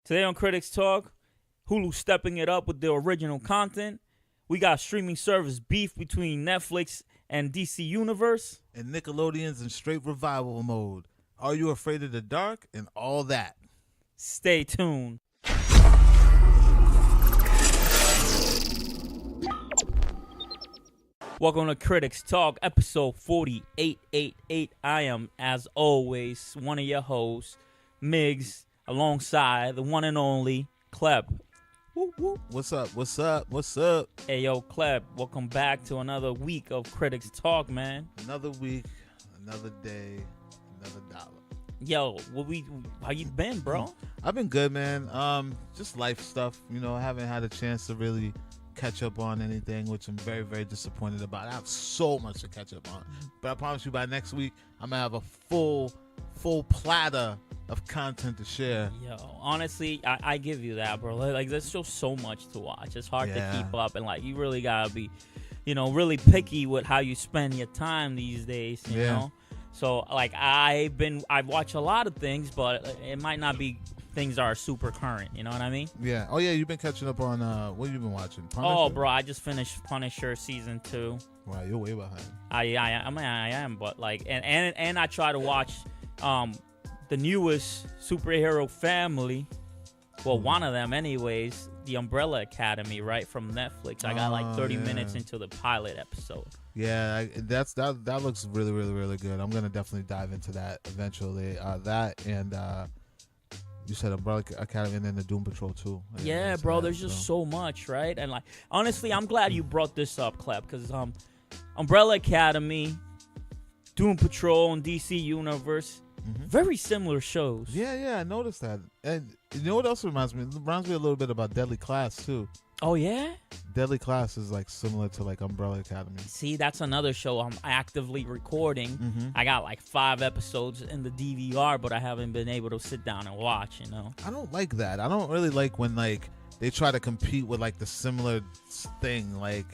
Today on CritiX Talk, Hulu stepping it up with their original content. We got streaming service beef between Netflix and DC Universe. And Nickelodeon's in straight revival mode. Are you afraid of the dark? And all that. Stay tuned. Welcome to CritiX Talk, episode 4888. I am, as always, one of your hosts, Migz, alongside the one and only Klep. Woo, woo. What's up? What's up? What's up? Hey, yo, Klep, welcome back to another week of CritiX Talk, man. Another week, another day, another dollar. Yo, how you been, bro? I've been good, man. Just life stuff. You know, I haven't had a chance to really catch up on anything, which I'm very, very disappointed about. I have so much to catch up on. But I promise you by next week, I'm going to have a full platter of content to share. Yo, honestly, I give you that, bro. Like, there's just so much to watch. It's hard to keep up, and like, you really gotta be, really picky with how you spend your time these days. You know. So like, I've watched a lot of things, but it might not be things that are super current. You know what I mean? Yeah. Oh yeah, you've been catching up on what have you been watching? Punisher? Oh, bro, I just finished Punisher season 2. Wow, you're way behind. I am, but like, and I try to watch the newest superhero family, well, one of them anyways, the Umbrella Academy, right, from Netflix. I got like 30 minutes into the pilot episode. Yeah, that looks really, really, really good. I'm gonna definitely dive into that eventually. That and you said Umbrella Academy and then the Doom Patrol too. Yeah, bro, there's just so much, right? And like, honestly, I'm glad you brought this up, Klep, because Umbrella Academy, Doom Patrol, and DC Universe. Very similar shows. Yeah, I noticed that. And you know what else reminds me? It reminds me a little bit about Deadly Class too. Oh yeah? Deadly Class is like similar to like Umbrella Academy. See, that's another show I'm actively recording. I got like 5 episodes in the DVR, but I haven't been able to sit down and watch, I don't like that. I don't really like when like they try to compete with like the similar thing. Like,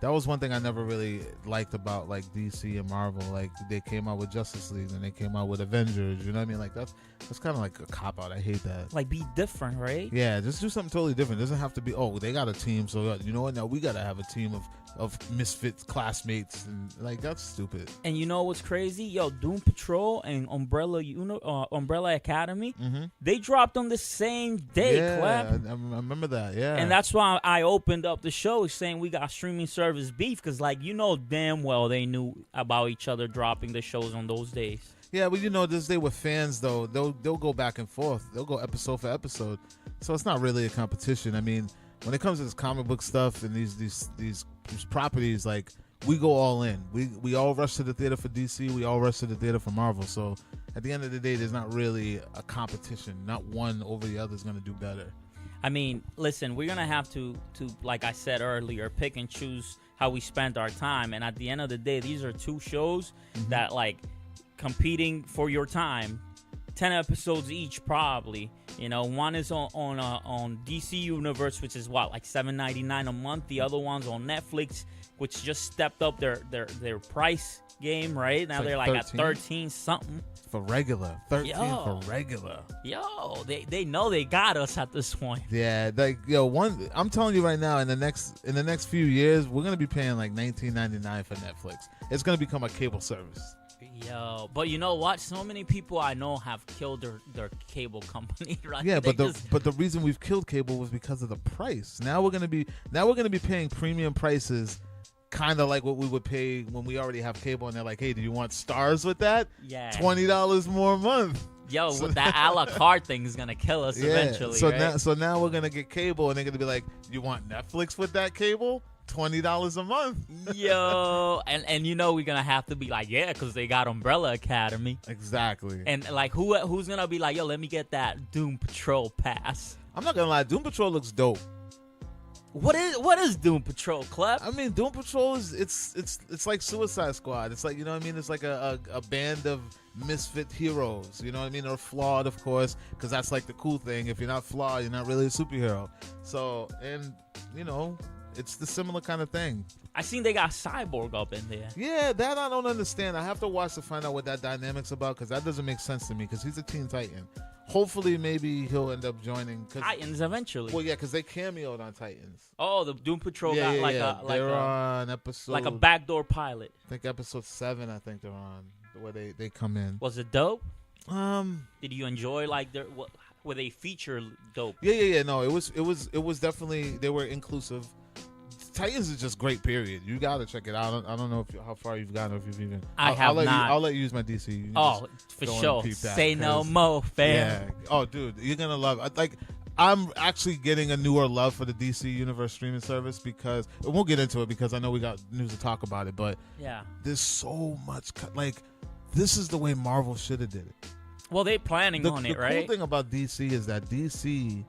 that was one thing I never really liked about like DC and Marvel. Like, they came out with Justice League and they came out with Avengers. You know what I mean? Like, that's kind of like a cop out. I hate that. Like, be different, right? Yeah, just do something totally different. It doesn't have to be, oh, they got a team, so you know what? Now we gotta have a team of misfits classmates, and like, that's stupid. And you know what's crazy? Yo, Doom Patrol and Umbrella Academy, they dropped on the same day. Yeah, Klep. I remember that. Yeah, and that's why I opened up the show saying we got streaming service beef, because like, damn well they knew about each other dropping the shows on those days. Yeah, but this day with fans though, they'll go back and forth. They'll go episode for episode, so it's not really a competition. I mean, when it comes to this comic book stuff and these properties, like, we go all in. We all rush to the theater for DC. We all rush to the theater for Marvel. So at the end of the day, there's not really a competition. Not one over the other is going to do better. I mean, listen, we're gonna have to like I said earlier, pick and choose how we spend our time. And at the end of the day, these are 2 shows that like competing for your time. 10 episodes each, probably. One is on DC Universe, which is what, like $7.99 a month. The other one's on Netflix, which just stepped up their price game, right? Now they're like 13? At 13 something for regular. 13 for regular. Yo, they know they got us at this point. Yeah, like, I'm telling you right now, in the next few years, we're gonna be paying like $19.99 for Netflix. It's gonna become a cable service. Yo, but you know what? So many people I know have killed their cable company, right? Yeah, but the reason we've killed cable was because of the price. Now we're gonna be paying premium prices, kind of like what we would pay when we already have cable, and they're like, hey, do you want stars with that? Yeah, $20 more a month. Yo, so that a la carte thing is gonna kill us eventually. So right? now we're gonna get cable, and they're gonna be like, you want Netflix with that cable? $20 a month. Yo, and we're gonna have to be like, yeah, because they got Umbrella Academy. Exactly. And like, who's gonna be like, yo, let me get that Doom Patrol pass? I'm not gonna lie, Doom Patrol looks dope. What is Doom Patrol, Klep? I mean, Doom Patrol is it's like Suicide Squad. It's like, it's like a band of misfit heroes. You know what I mean? They're flawed, of course, because that's like the cool thing. If you're not flawed, you're not really a superhero. So, and it's the similar kind of thing. I seen they got Cyborg up in there. Yeah, that I don't understand. I have to watch to find out what that dynamic's about, because that doesn't make sense to me, because he's a Teen Titan. Hopefully, maybe he'll end up joining Titans eventually. Well, yeah, because they cameoed on Titans. Oh, the Doom Patrol Yeah, got yeah, they're on episode like a backdoor pilot. I think episode 7. I think they're on where they come in. Was it dope? Did you enjoy like were they feature dope? Yeah. No, it was definitely, they were inclusive. Titans is just great. Period. You gotta check it out. I don't know how far you've gotten, or if you've even. I'll let you use my DC. You for sure. Say no more, fam. Yeah. Oh, dude, you're gonna love it. Like, I'm actually getting a newer love for the DC Universe streaming service because we'll get into it because I know we got news to talk about it. But yeah, there's so much. Like, this is the way Marvel should have did it. Well, they're planning on it, right? The cool thing about DC is that DC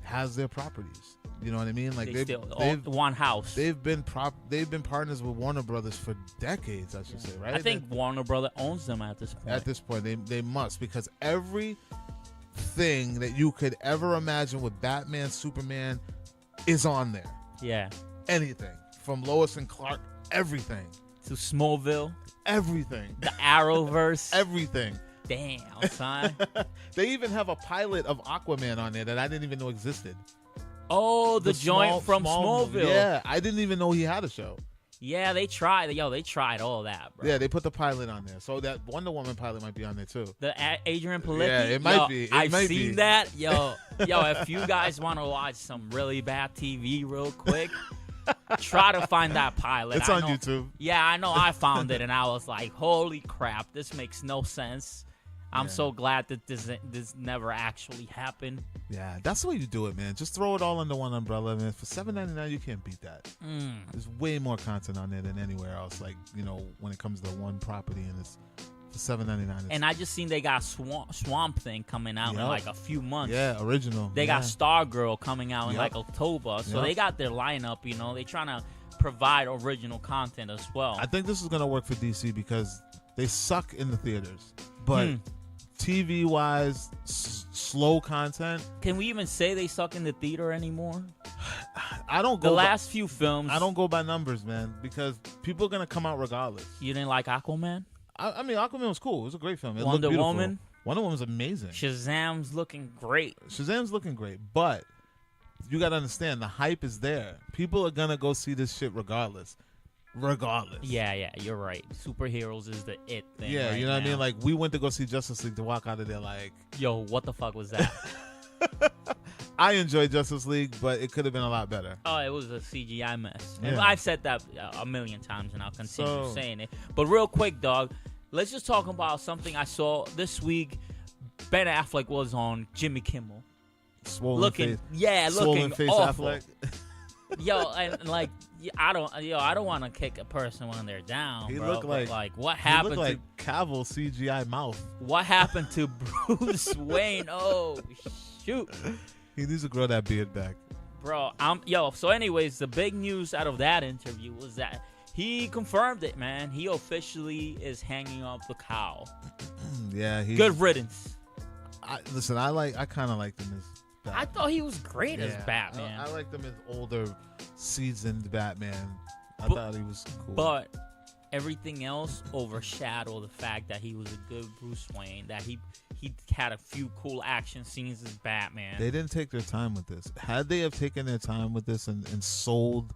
has their properties. You know what I mean? Like they've one house. They've been partners with Warner Brothers for decades, I should say, right? I think Warner Brothers owns them at this point. At this point, they must, because every thing that you could ever imagine with Batman, Superman is on there. Yeah. Anything from Lois and Clark, everything to Smallville, everything. The Arrowverse, everything. Damn, son. They even have a pilot of Aquaman on there that I didn't even know existed. Oh, the joint from Smallville. Yeah, I didn't even know he had a show. Yeah, they tried. They tried all that, bro. Yeah, they put the pilot on there. So that Wonder Woman pilot might be on there, too. The Adrian Palicki? Yeah, it might be. I've seen that. Yo, if you guys want to watch some really bad TV real quick, try to find that pilot. It's on YouTube. Yeah, I know. I found it, and I was like, holy crap, this makes no sense. I'm so glad that this never actually happened. Yeah, that's the way you do it, man. Just throw it all under one umbrella, man. For $7.99, you can't beat that. There's way more content on there than anywhere else. Like, when it comes to one property, and it's for $7.99. And I just seen they got Swamp Thing coming out in like a few months. Yeah, original. They got Stargirl coming out in like October. So they got their lineup. They trying to provide original content as well. I think this is gonna work for DC because they suck in the theaters, but. TV-wise, slow content. Can we even say they suck in the theater anymore? I don't go. The last few films. I don't go by numbers, man, because people are gonna come out regardless. You didn't like Aquaman? I mean, Aquaman was cool. It was a great film. Wonder Woman. Wonder Woman's amazing. Shazam's looking great. But you gotta understand, the hype is there. People are gonna go see this shit regardless. Yeah, you're right. Superheroes is the it thing. Yeah, you know what I mean? Like, we went to go see Justice League to walk out of there like, yo, what the fuck was that? I enjoyed Justice League, but it could have been a lot better. Oh, it was a CGI mess. Yeah. I've said that a million times, and I'll continue saying it. But real quick, dog, let's just talk about something I saw this week. Ben Affleck was on Jimmy Kimmel. Swollen face awful. Affleck. Yo, and like, I don't want to kick a person when they're down. He bro, looked like what happened? He looked like Cavill CGI mouth. What happened to Bruce Wayne? Oh shoot! He needs to grow that beard back, bro. So anyways, the big news out of that interview was that he confirmed it, man. He officially is hanging up the cowl. Yeah, good riddance. I kind of liked him as Batman. I thought he was great as Batman. I liked him as older, seasoned Batman. I thought he was cool. But everything else overshadowed the fact that he was a good Bruce Wayne, that he had a few cool action scenes as Batman. They didn't take their time with this. Had they have taken their time with this and sold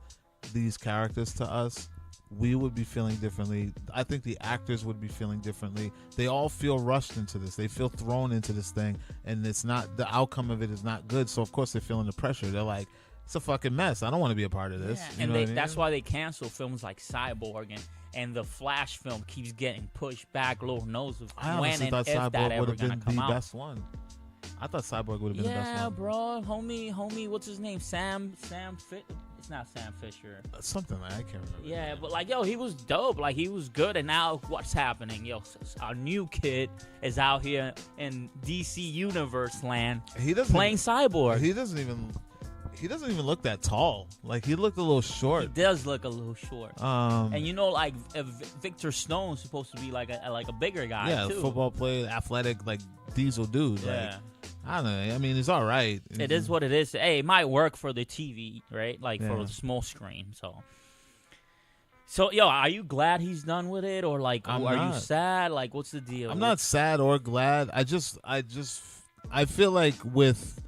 these characters to us, we would be feeling differently. I think the actors would be feeling differently. They all feel rushed into this. They feel thrown into this thing, and it's not, the outcome of it is not good. So of course they're feeling the pressure. They're like, it's a fucking mess. I don't want to be a part of this. Yeah, and that's why they cancel films like Cyborg, and the Flash film keeps getting pushed back. Lord knows when and if that ever gonna come out. Best one. I thought Cyborg would have been the best one. Yeah, bro, homie, what's his name? It's not Sam Fisher. Something like, I can't remember. Yeah, but like, yo, he was dope. Like, he was good. And now what's happening? Yo, our new kid is out here in DC Universe land playing Cyborg. He doesn't even look that tall. Like, he looked a little short. He does look a little short. And like Victor Stone's supposed to be like a bigger guy too. Football player, athletic, like diesel dude. Yeah. Like, I don't know. I mean, it's all right. It is what it is. Hey, it might work for the TV, right? Like for the small screen. So, yo, are you glad he's done with it, or like, are you sad? Like, what's the deal? I'm not sad or glad. I just I feel like with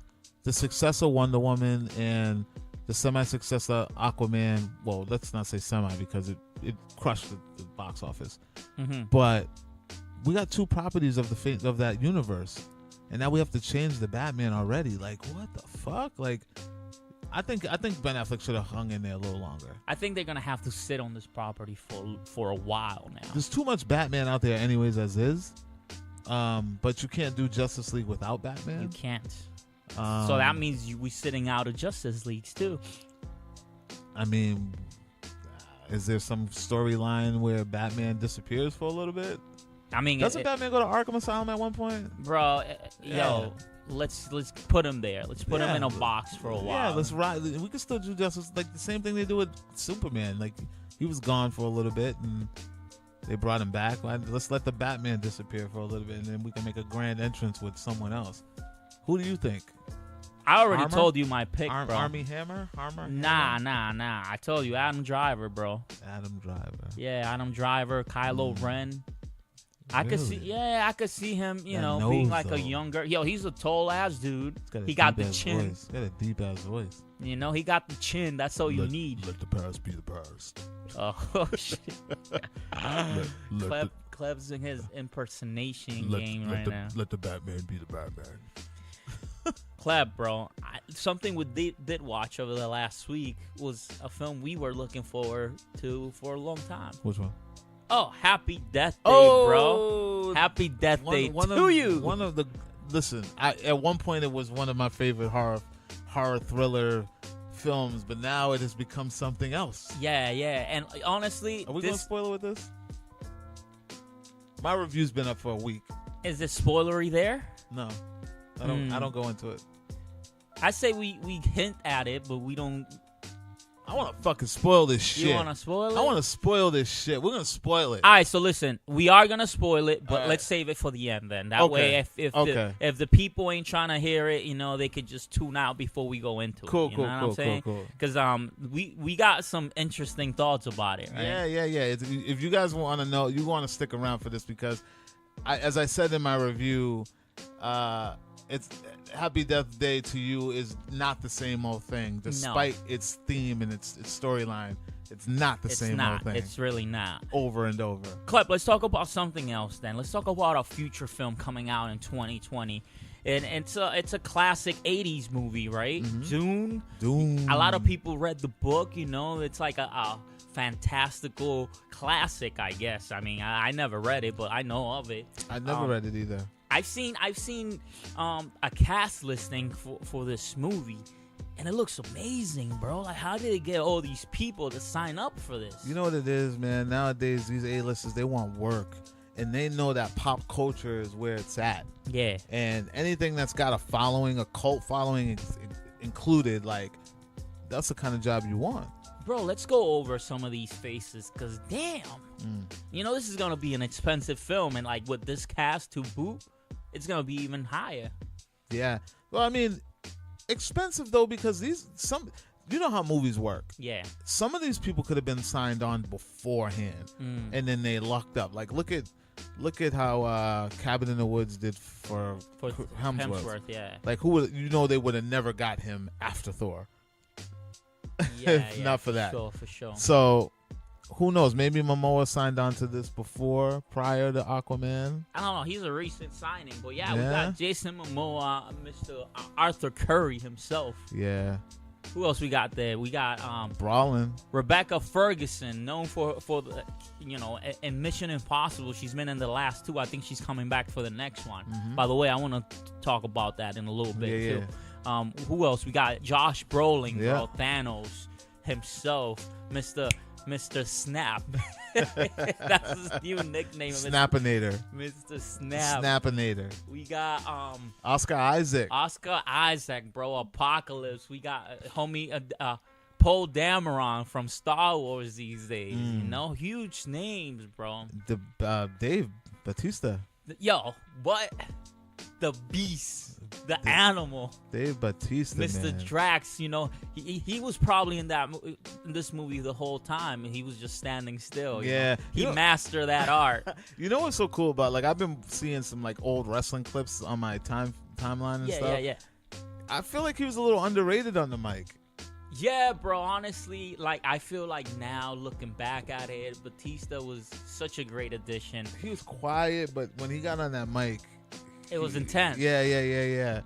the success of Wonder Woman and the semi-success of Aquaman, well, let's not say semi because it crushed the box office. Mm-hmm. But we got 2 properties of that universe, and now we have to change the Batman already. Like, what the fuck? Like, I think Ben Affleck should have hung in there a little longer. I think they're gonna have to sit on this property for a while now. There's too much Batman out there, anyways, as is. But you can't do Justice League without Batman. You can't. So that means we sitting out of Justice Leagues too. I mean, is there some storyline where Batman disappears for a little bit? I mean, doesn't Batman go to Arkham Asylum at one point? Bro, yo, let's put him there. Let's put him in a box for a while. Yeah, let's ride. We can still do Justice, like the same thing they do with Superman. Like, he was gone for a little bit and they brought him back. Let's let the Batman disappear for a little bit and then we can make a grand entrance with someone else. Who do you think? I already told you my pick, bro. Army Hammer? Nah. I told you, Adam Driver, bro. Adam Driver. Yeah, Adam Driver, Kylo Ren. I could see him, being like a younger. Yo, he's a tall ass dude. He got the chin. He's got a deep ass voice. He got the chin. That's all you need. Let the past be the past. Oh shit. Kleb's in his impersonation game right now. Let the Batman be the Batman. Klep, bro. Something we did watch over the last week was a film we were looking forward to for a long time. Which one? Oh, Happy Death Day, bro. Happy Death Day to you. Listen, at one point it was one of my favorite horror thriller films, but now it has become something else. Yeah. And honestly, are we going to spoil it with this? My review's been up for a week. Is it spoilery there? No. I don't go into it. I say we hint at it, but we don't. I want to fucking spoil this shit. You want to spoil it? I want to spoil this shit. We're going to spoil it. All right, so listen. We are going to spoil it, but let's save it for the end then. That way, if the people ain't trying to hear it, they could just tune out before we go into it. Cool, you know what I'm saying? Because we got some interesting thoughts about it, right? Yeah. If you guys want to know, you want to stick around for this because, as I said in my review, it's Happy Death Day to you is not the same old thing. Despite its theme and its storyline, it's not the same old thing. It's really not. Over and over. Klep, let's talk about something else then. Let's talk about a future film coming out in 2020. And it's a classic 80s movie, right? Mm-hmm. Dune. A lot of people read the book, It's like a fantastical classic, I guess. I mean, I never read it, but I know of it. I never read it either. I've seen a cast listing for this movie, and it looks amazing, bro. Like, how did it get all these people to sign up for this? You know what it is, man? Nowadays, these A-listers, they want work, and they know that pop culture is where it's at. Yeah. And anything that's got a following, a cult following included, like, that's the kind of job you want. Bro, let's go over some of these faces, because damn. This is going to be an expensive film, and like with this cast to boot, it's going to be even higher. Yeah. Well, I mean, expensive though, because you know how movies work. Yeah. Some of these people could have been signed on beforehand, and then they locked up. Like, look at how Cabin in the Woods did for Hemsworth. Yeah. Like, they would have never got him after Thor. Yeah, not for that. For sure. So, who knows? Maybe Momoa signed on to this prior to Aquaman. I don't know. He's a recent signing, but we got Jason Momoa, Mr. Arthur Curry himself. Yeah. Who else we got there? We got Brolin. Rebecca Ferguson, known for the in Mission Impossible. She's been in the last 2. I think she's coming back for the next one. By the way, I want to talk about that in a little bit too. Yeah. Who else? We got Josh Brolin, bro. Thanos himself, Mr. Snap. That's his new nickname. Snapinator. Mr. Snap. Snapinator. We got Oscar Isaac. Oscar Isaac, bro. Apocalypse. We got homie Poe Dameron from Star Wars these days. Huge names, bro. Dave Bautista. Yo, what? The beast. The animal, Dave Bautista, Mr. Drax. He was probably in this movie the whole time, and he was just standing still. Yeah, he mastered that art. You know what's so cool about? Like, I've been seeing some like old wrestling clips on my timeline and Yeah, stuff. yeah. I feel like he was a little underrated on the mic. Yeah, bro. Honestly, like I feel like now looking back at it, Batista was such a great addition. He was quiet, but when he got on that mic, It was intense. Yeah.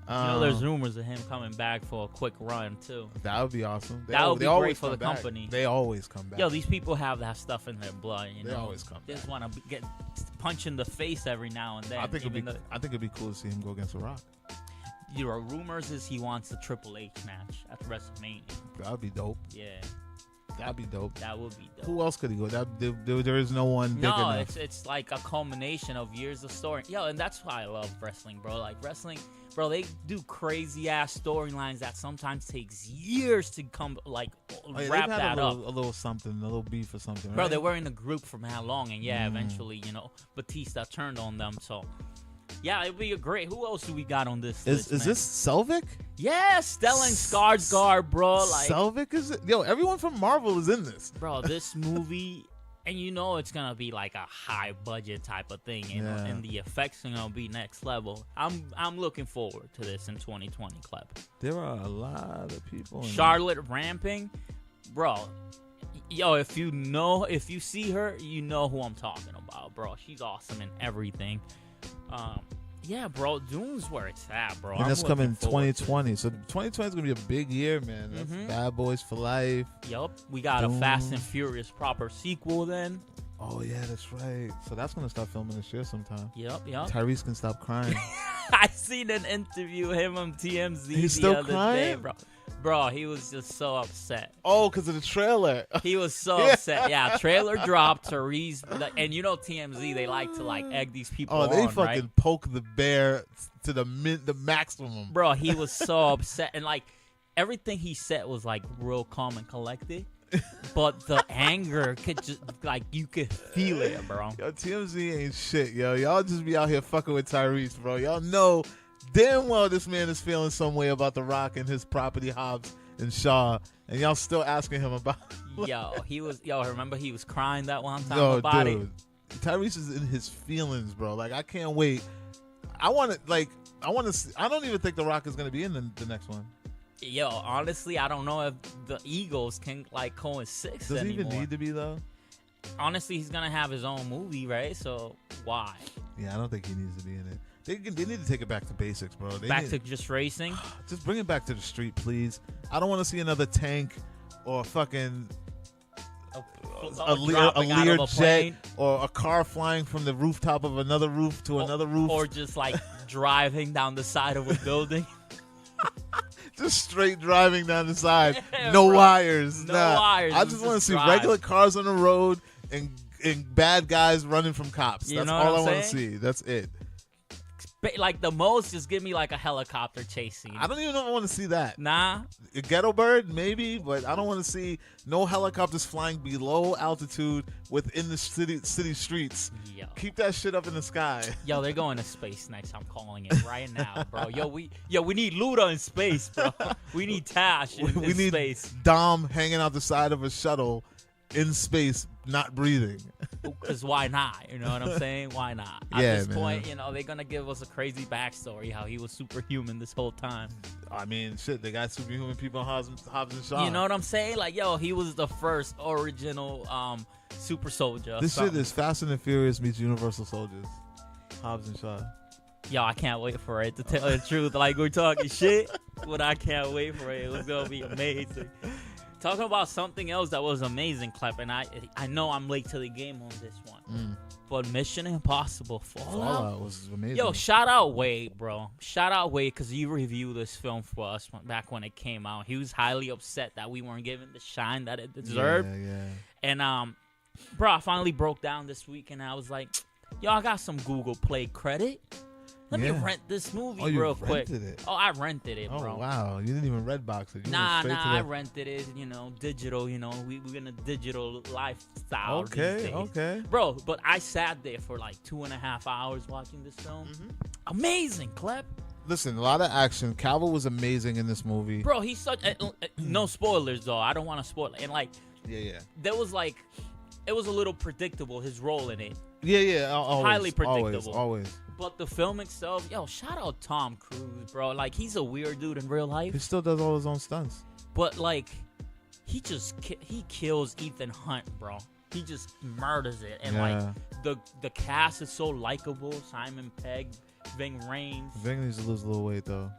There's rumors of him coming back for a quick run too. That would be awesome. That would be great for the back. company. They always come back. Yo, these people have that stuff in their blood. They always come They back. just want to get punched in the face every now and then. I think it'd be cool to see him go against The Rock. Rumors is he wants a Triple H match at WrestleMania. That would be dope. Yeah, That'd be dope. that would be dope. Who else could he go? There is no one big No, enough. it's like a culmination of years of story. Yo, and that's why I love wrestling, bro. Like wrestling, bro, they do crazy ass storylines that sometimes takes years to come wrap they've that had up. a little something, a little beef or something. Bro, right? they were in a group for how long, and eventually, Batista turned on them. So, yeah, it'd be a great. Who else do we got on this list? Is man? this Selvig? Yeah, Stellan Skarsgård, bro. Like, Selvig is it? Yo, everyone from Marvel is in this. bro, this movie, and it's gonna be like a high budget type of thing, Yeah. and the effects are gonna be next level. I'm looking forward to this in 2020, Klep. There are a lot of people. In Charlotte Ramping, bro. Yo, if you see her, you know who I'm talking about, bro. She's awesome in everything. Yeah, bro, Dune's where it's at, bro. And that's I'm looking coming forward to 2020. So 2020 is gonna be a big year, man. That's Bad Boys for Life. it. Yup, we got Dune. a Fast and Furious proper sequel then. Oh yeah, that's right. So that's gonna start filming this year sometime. Yup. Tyrese can stop crying. I seen an interview him on TMZ He's the still other crying? day, bro. Bro, he was just so upset. Oh, because of the trailer. He was so upset. Yeah, trailer dropped. Therese, and TMZ, they like to egg these people Oh, they on, fucking right? poke the bear to the maximum. Bro, he was so upset, and everything he said was real calm and collected, but the anger could just you could feel it, bro. Yo, TMZ ain't shit, yo. Y'all just be out here fucking with Tyrese, bro. Y'all know damn well this man is feeling some way about The Rock and his property Hobbs and Shaw, and y'all still asking him about. Remember he was crying that one time Yo, about dude, it. Tyrese is in his feelings, bro. I can't wait. I want to see. I don't even think The Rock is gonna be in the next one. Yo, honestly, I don't know if the Eagles can coexist Does anymore. he even need to be though? Honestly, he's gonna have his own movie, right? So why? Yeah, I don't think he needs to be in it. They need to take it back to basics, bro. Back to just racing? Just bring it back to the street, please. I don't want to see another tank or fucking a Lear jet or a car flying from the rooftop of another roof to another roof. Or just driving down the side of a building. Just straight driving down the side. Yeah, No bro. wires. No nah. wires. I just want to see drive. regular cars on the road and bad guys running from cops. You That's know all what I I'm want to saying? see. That's it. The most, just give me a helicopter chase scene. I don't even know if I want to see that. Nah. A ghetto bird, maybe, but I don't want to see no helicopters flying below altitude within the city streets. Yo. Keep that shit up in the sky. Yo, they're going to space next. I'm calling it right now, bro. We need Luda in space, bro. We need Tash in We need space. Dom hanging out the side of a shuttle in space, not breathing. Because why not? You know what I'm saying? Why not? At Yeah, this man. point, they're going to give us a crazy backstory, how he was superhuman this whole time. I mean, shit, they got superhuman people in Hobbs and Shaw. You know what I'm saying? He was the first original super soldier. This shit is Fast and the Furious meets Universal Soldiers. Hobbs and Shaw. Yo, I can't wait for it, to tell the truth. We're talking shit, but I can't wait for it. It was going to be amazing. Talking about something else that was amazing, Klep, and I know I'm late to the game on this one, but Mission Impossible Fallout was amazing. Yo, shout out Wade, bro. Shout out Wade, because you reviewed this film for us back when it came out. He was highly upset that we weren't given the shine that it deserved. Yeah. And, bro, I finally broke down this week, and I was like, yo, I got some Google Play credit. Let me rent this movie real quick. It? Oh, I rented it, bro. Oh, wow. You didn't even Redbox it. You Nah, went straight to I rented it, digital, we're in a digital lifestyle these days. Okay. Bro, but I sat there for 2.5 hours watching this film. Amazing, Klep. Listen, a lot of action. Cavill was amazing in this movie. Bro, he's such... no spoilers, though. I don't want to spoil it. And, Yeah. there was, it was a little predictable, his role in it. Yeah. Always, Highly predictable. Always. But the film itself, yo, shout out Tom Cruise, bro. Like, he's a weird dude in real life. He still does all his own stunts. But, like, he kills Ethan Hunt, bro. He just murders it. And, like, the cast is so likable. Simon Pegg, Ving Rhames. Ving needs to lose a little weight, though.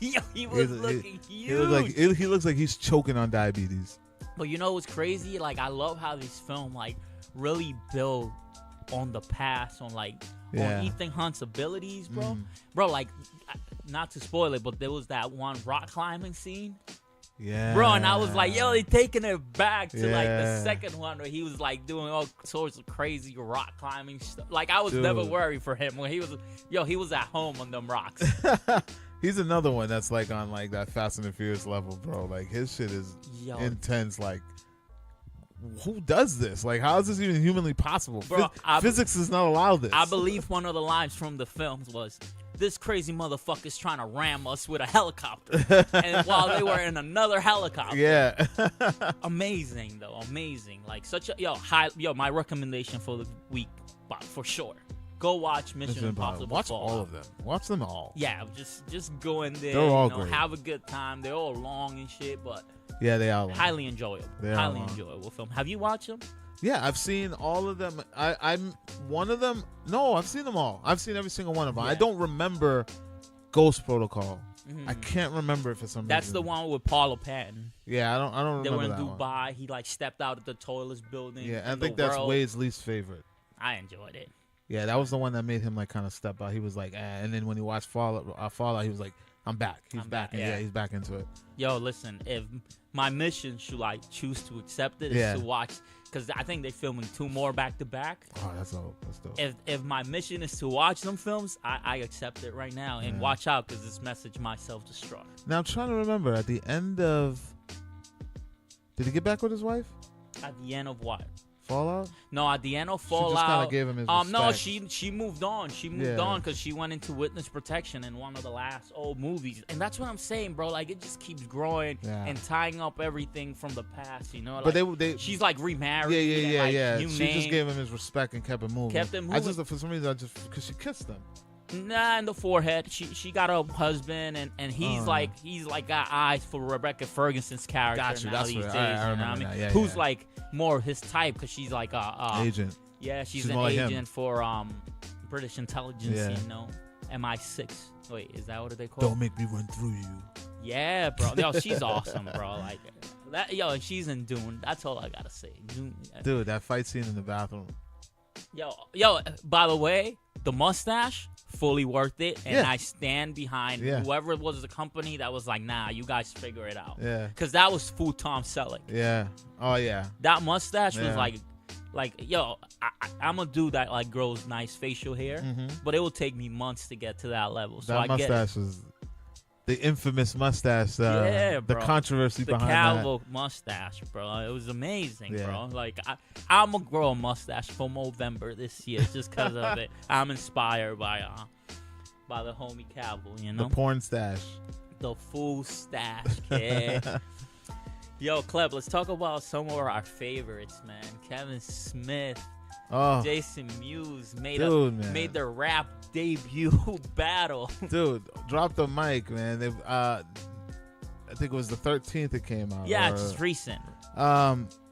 Yo, he was looking huge. He looks like he's choking on diabetes. But you know what's crazy? Like, I love how this film, like, really build on the past, on, like, on Ethan Hunt's abilities, bro. Bro, like, not to spoil it, but there was that one rock climbing scene. Yeah. Bro, and I was like, yo, they taking it back to, like, the second one where he was, like, doing all sorts of crazy rock climbing stuff. Like, I was never worried for him when he was at home on them rocks. He's another one that's, like, on, like, that Fast and the Furious level, bro. Like, his shit is intense. Like, who does this? Like, how is this even humanly possible? Bro, physics does not allow this. I believe one of the lines from the films was, this crazy motherfucker's trying to ram us with a helicopter. And while they were in another helicopter. Yeah. Amazing, though. Amazing. Like, such a, my recommendation for the week, for sure. Go watch Mission Impossible. Watch all of them. Watch them all. Yeah, just go in there. They're all great. Have a good time. They're all long and shit, but yeah, they are long. Highly enjoyable. Highly enjoyable film. Have you watched them? Yeah, I've seen all of them. I'm one of them. No, I've seen them all. I've seen every single one of them. Yeah. I don't remember Ghost Protocol. I can't remember if it's some. That's the one with Paula Patton. Yeah, I don't remember. They were in that Dubai. One. He like stepped out of the toilets building. Yeah, I think that's Wade's least favorite. I enjoyed it. Yeah, that was the one that made him like kind of step out. He was like, and then when he watched Fallout, he was like, I'm back. He's back. Yeah, he's back into it. Yo, listen, if my mission should like choose to accept it is to watch, because I think they're filming 2 more back to back. Oh, that's dope. That's dope. If my mission is to watch them films, I accept it right now and watch out because this message might self-destruct. Now I'm trying to remember at the end of. Did he get back with his wife? At the end of what? Fallout? No, at the end of Fallout. She just kind of gave him his respect. No, she moved on. She moved on because she went into witness protection in one of the last old movies. And that's what I'm saying, bro. Like, it just keeps growing and tying up everything from the past, you know? Like, but she's like remarried. Yeah. She just gave him his respect and kept it moving. For some reason, because she kissed him. Nah, in the forehead. She got a husband, and he's like got eyes for Rebecca Ferguson's character. Got you. Now That's these days, I you know what I mean? Yeah, who's like more his type because she's like agent. Yeah, she's an agent for British intelligence. You know, MI6. Wait, is that what they call? Don't make me run through you. Yeah, bro. Yo, she's awesome, bro. Like that. Yo, she's in Dune. That's all I gotta say. Dune. Dude, that fight scene in the bathroom. Yo. By the way, the mustache. Fully worth it, and I stand behind whoever was the company that was like, nah, you guys figure it out. Yeah. Because that was full Tom Selleck. Yeah. Oh, yeah. That mustache was like, yo, I'm a dude that like grows nice facial hair, but it will take me months to get to that level. So that mustache was the infamous mustache. Bro. The controversy behind that. The Calvo mustache, bro. It was amazing, bro. Like, I'm going to grow a mustache for Movember this year just because of it. I'm inspired by the homie Calvo, you know? The porn stash. The full stash, kid. Yo, Klep, let's talk about some of our favorites, man. Kevin Smith. Jason Mewes made their rap debut battle. Dude, drop the mic, man. I think it was the 13th it came out. Yeah, it's recent.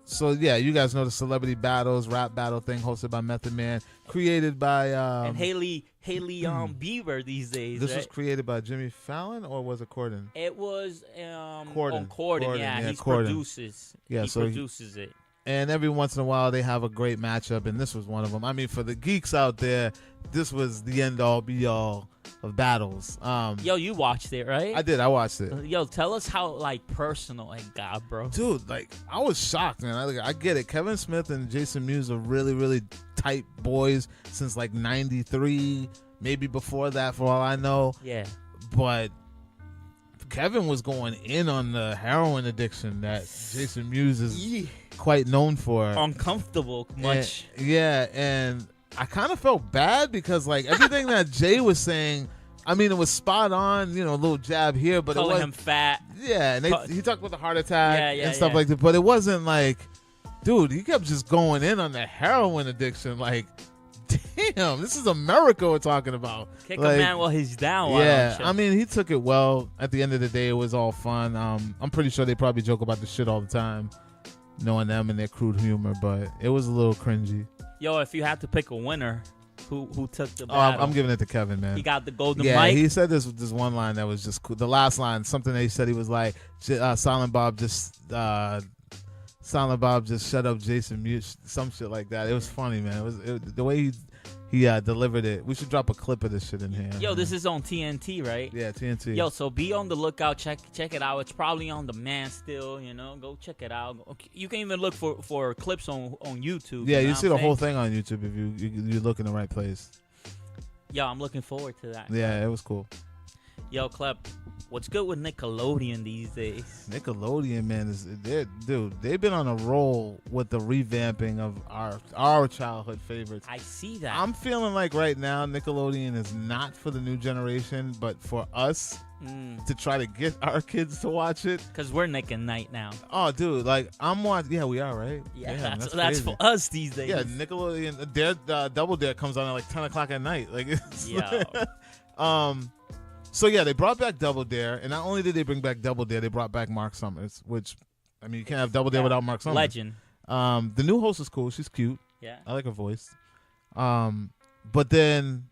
So yeah, you guys know the celebrity battles, rap battle thing hosted by Method Man, created by and Haley Bieber these days. This was created by Jimmy Fallon, or was it Corden? It was Corden. Corden. Yeah, he produces. Yeah, he produces it. And every once in a while, they have a great matchup, and this was one of them. I mean, for the geeks out there, this was the end-all, be-all of battles. Yo, you watched it, right? I did. I watched it. Yo, tell us how, like, personal it got, bro. Dude, like, I was shocked, man. I get it. Kevin Smith and Jason Mewes are really, really tight boys since, like, 93, maybe before that, for all I know. Yeah. But Kevin was going in on the heroin addiction that Jason Mewes is quite known for. Uncomfortable much. And I kind of felt bad because like everything that Jay was saying, I mean, it was spot on, you know, a little jab here, but calling it was him fat. Yeah, and he talked about the heart attack and stuff like that, but it wasn't like, dude, he kept just going in on the heroin addiction, like, damn, this is America we're talking about. Kick a man while he's down. Why Yeah, don't you? I mean, he took it well. At the end of the day, it was all fun. I'm pretty sure they probably joke about the shit all the time, knowing them and their crude humor, but it was a little cringy. Yo, if you had to pick a winner, who took the Oh, battle? I'm giving it to Kevin, man. He got the golden Yeah, mic. he said this one line that was just cool. The last line, something that he said, he was like, Silent Bob just shut up Jason Mute, some shit like that. It was funny, man. The way he delivered it. We should drop a clip of this shit in here. Yo, this is on TNT, right? Yeah, TNT. Yo, so be on the lookout. Check it out. It's probably on demand still. Go check it out. You can even look for clips on YouTube. Yeah, you you know see what the I'm whole saying? thing on YouTube if you look in the right place. Yo, I'm looking forward to that. Yeah, it was cool. Yo, Klep, what's good with Nickelodeon these days? Nickelodeon, man, they've been on a roll with the revamping of our childhood favorites. I see that. I'm feeling like right now Nickelodeon is not for the new generation, but for us to try to get our kids to watch it. Because we're Nick and Night now. Oh, dude, like I'm watching. Yeah, we are, right? Yeah, Damn, that's crazy. for us these days. Yeah, Nickelodeon, Double Dare comes on at like 10 o'clock at night. Like, it's Yo. So yeah, they brought back Double Dare, and not only did they bring back Double Dare, they brought back Mark Summers, which, I mean, you can't have Double Dare without Mark Summers. Legend. The new host is cool. She's cute. Yeah. I like her voice. But then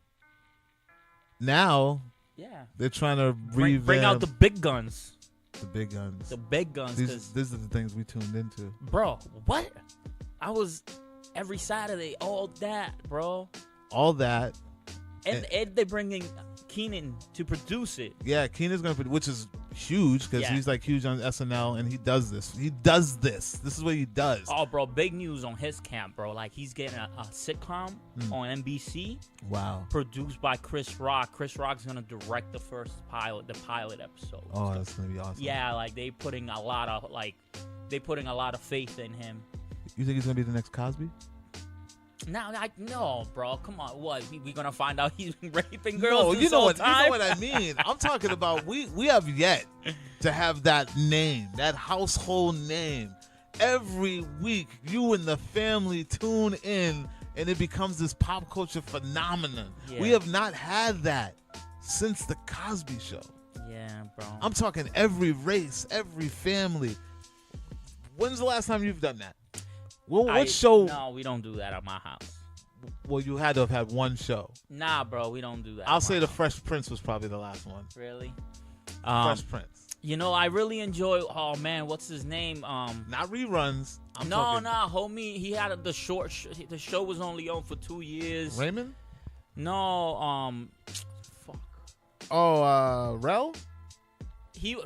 now Yeah. they're trying to Bring out the big guns. the big guns. The big guns. These are the things we tuned into. Bro, what? I was every Saturday, all that, bro. All that. And they bringing Keenan to produce it. Yeah, Keenan's going to, which is huge because Yeah. he's like huge on SNL and he does this. This is what he does. Oh, bro, big news on his camp, bro. Like, he's getting a sitcom on NBC Wow. produced by Chris Rock. Chris Rock's going to direct the pilot episode. Oh, that's going to be awesome. Yeah, like, they putting a lot of faith in him. You think he's going to be the next Cosby? No, bro. Come on. What? We gonna find out he's been raping No, girls? you know what I I mean. I'm talking about we have yet to have that name, that household name. Every week, you and the family tune in, and it becomes this pop culture phenomenon. Yeah. We have not had that since the Cosby Show. Yeah, bro. I'm talking every race, every family. When's the last time you've done that? Well, what show? No, we don't do that at my house. Well, you had to have had one show. Nah, bro, we don't do that. I'll say The Fresh Prince was probably the last one. Really? Fresh Prince. I really enjoy. Oh man, what's his name? Not reruns. Homie. He had the short. The show was only on for 2 years. Raymond? No. Fuck. Oh, Rel?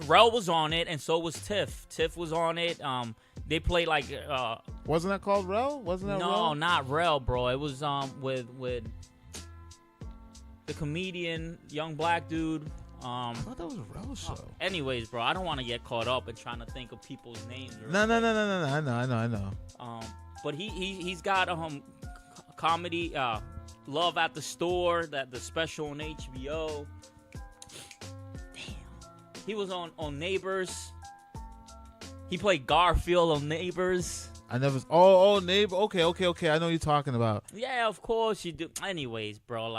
Rel was on it, and so was Tiff. Tiff was on it. They played like. Wasn't that called Rel? Wasn't that Rel? No, not Rel, bro. It was with the comedian, young black dude. I thought that was a Rel show. Anyways, bro, I don't want to get caught up in trying to think of people's names. No. I know. But he's got comedy, Love at the Store, the special on HBO. Damn, he was on Neighbors. He played Garfield on Neighbors. I never. Oh, Neighbor. Okay. I know what you're talking about. Yeah, of course you do. Anyways, bro,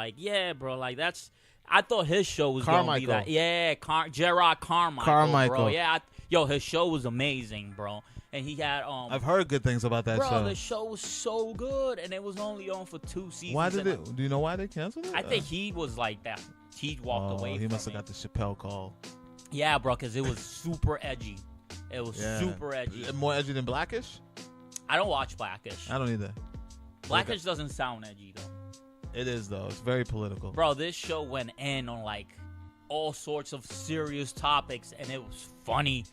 that's. I thought his show was gonna be that. Yeah, Gerard Carmichael. Bro. Yeah, his show was amazing, bro. And he had I've heard good things about that show. Bro, the show was so good, and it was only on for 2 seasons. Why did it? Do you know why they canceled it? I think he was like that. He walked away. He must have got the Chappelle call. Yeah, bro, because it was super edgy. It was super edgy. More edgy than Blackish? I don't watch Blackish. I don't either. Blackish doesn't sound edgy though. It is though. It's very political. Bro, this show went in on like all sorts of serious topics, and it was funny.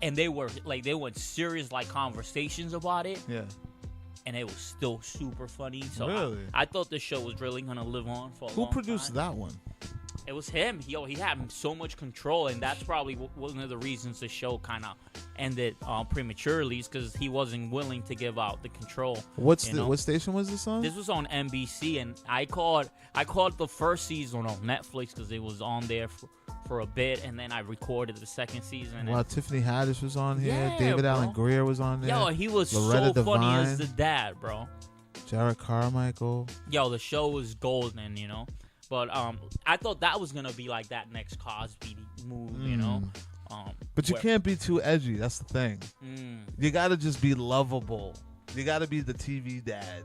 And they went serious conversations about it. Yeah. And it was still super funny. So really? I thought the show was really gonna live on for a long time. Who produced that one? It was him. He had so much control, and that's probably one of the reasons the show kind of ended prematurely, is because he wasn't willing to give out the control. What station was this on? This was on NBC, and I caught the first season on Netflix because it was on there for a bit, and then I recorded the second season. Wow, Tiffany Haddish was on here. Yeah, David bro. Allen Greer was on there. Yo, he was Loretta so Devine. funny as the dad, bro. Jared Carmichael. Yo, the show was golden, you know. But I thought that was gonna be like that next Cosby move, you know. But you can't be too edgy. That's the thing. You gotta just be lovable. You gotta be the TV dad.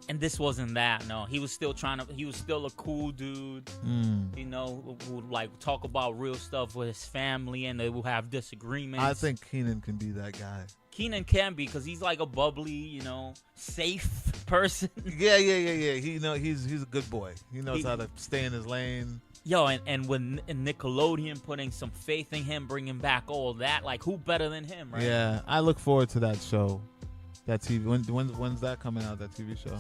And this wasn't that. No, he was still he was still a cool dude. You know, who would like talk about real stuff with his family, and they will have disagreements. I think Keenan can be that guy. Keenan can be, because he's like a bubbly, you know, safe person. Yeah. He's a good boy. He knows how to stay in his lane. Yo, and when Nickelodeon putting some faith in him, bringing back all that, like, who better than him, right? Yeah, I look forward to that show, that TV. When's that coming out? That TV show?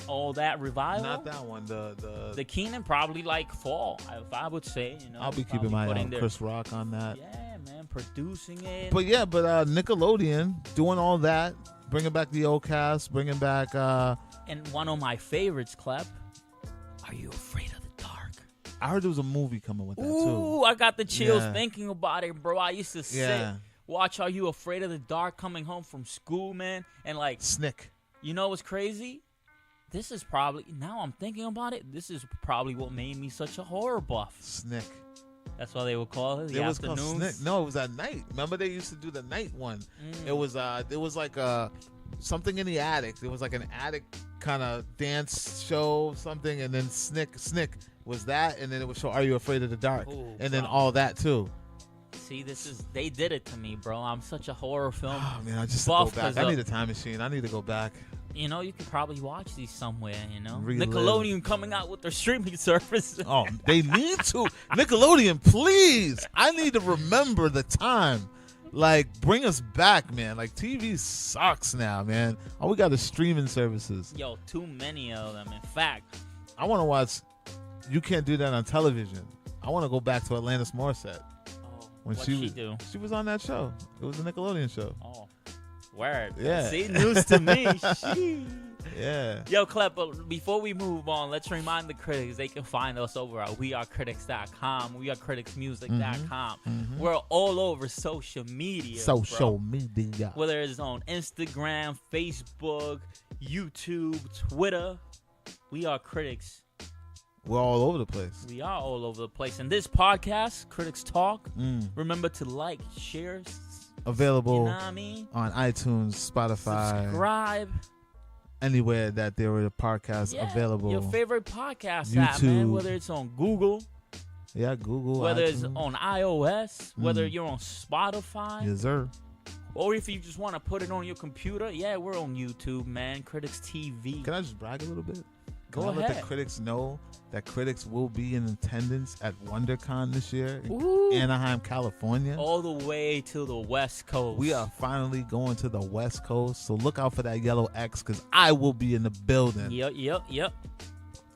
All that revival? Not that one. The Keenan, probably like fall. I would say, you know. I'll be keeping my eye on Chris Rock on that. Yeah, man, producing it. But Nickelodeon doing all that, bringing back the old cast, bringing back. And one of my favorites, Klep. Are You Afraid of the Dark? I heard there was a movie coming with that too. Ooh, I got the chills thinking about it, bro. I used to sit, watch Are You Afraid of the Dark coming home from school, man, and like Snick. You know what's crazy? This is probably, now I'm thinking about it, this is probably what made me such a horror buff. Snick. That's what they would call it. It was called Snick. No, it was at night. Remember they used to do the night one. It was like something in the attic. It was like an attic kind of dance show, something, and then Snick was that, and then it would show Are You Afraid of the Dark, and then all that too. See, they did it to me, bro. I'm such a horror film. Oh man, I just go back. I need a time machine. I need to go back. You know, you could probably watch these somewhere, you know. Relive. Nickelodeon coming out with their streaming service. Oh, they need to. Nickelodeon, please. I need to remember the time. Like, bring us back, man. Like, TV sucks now, man. All we got is streaming services. Yo, too many of them. In fact, I want to watch. You can't do that on television. I want to go back to Alanis Morissette. What'd she do? She was on that show. It was a Nickelodeon show. Oh, word. Yeah. See, news to me. Yeah. Yo, Klep, but before we move on, let's remind the critics they can find us over at wearecritics.com, wearecriticsmusic.com. We're all over social media. Media. Whether it's on Instagram, Facebook, YouTube, Twitter, We Are Critics. We're all over the place. We are all over the place. And this podcast, Critics Talk, remember to like, share. Available you know what I mean? On iTunes, Spotify. Subscribe. Anywhere that there were podcasts available. Your favorite podcast YouTube. app, man. Whether it's on Google. Yeah, Google. Whether iTunes. it's on iOS. Whether you're on Spotify. Yes, sir. Or if you just want to put it on your computer. Yeah, we're on YouTube, man. Critics TV. Can I just brag a little bit? Go ahead. ahead. Let the critics know that critics will be in attendance at WonderCon this year in Anaheim, California. All the way to the West Coast. We are finally going to the West Coast, so look out for that yellow X because I will be in the building. Yep.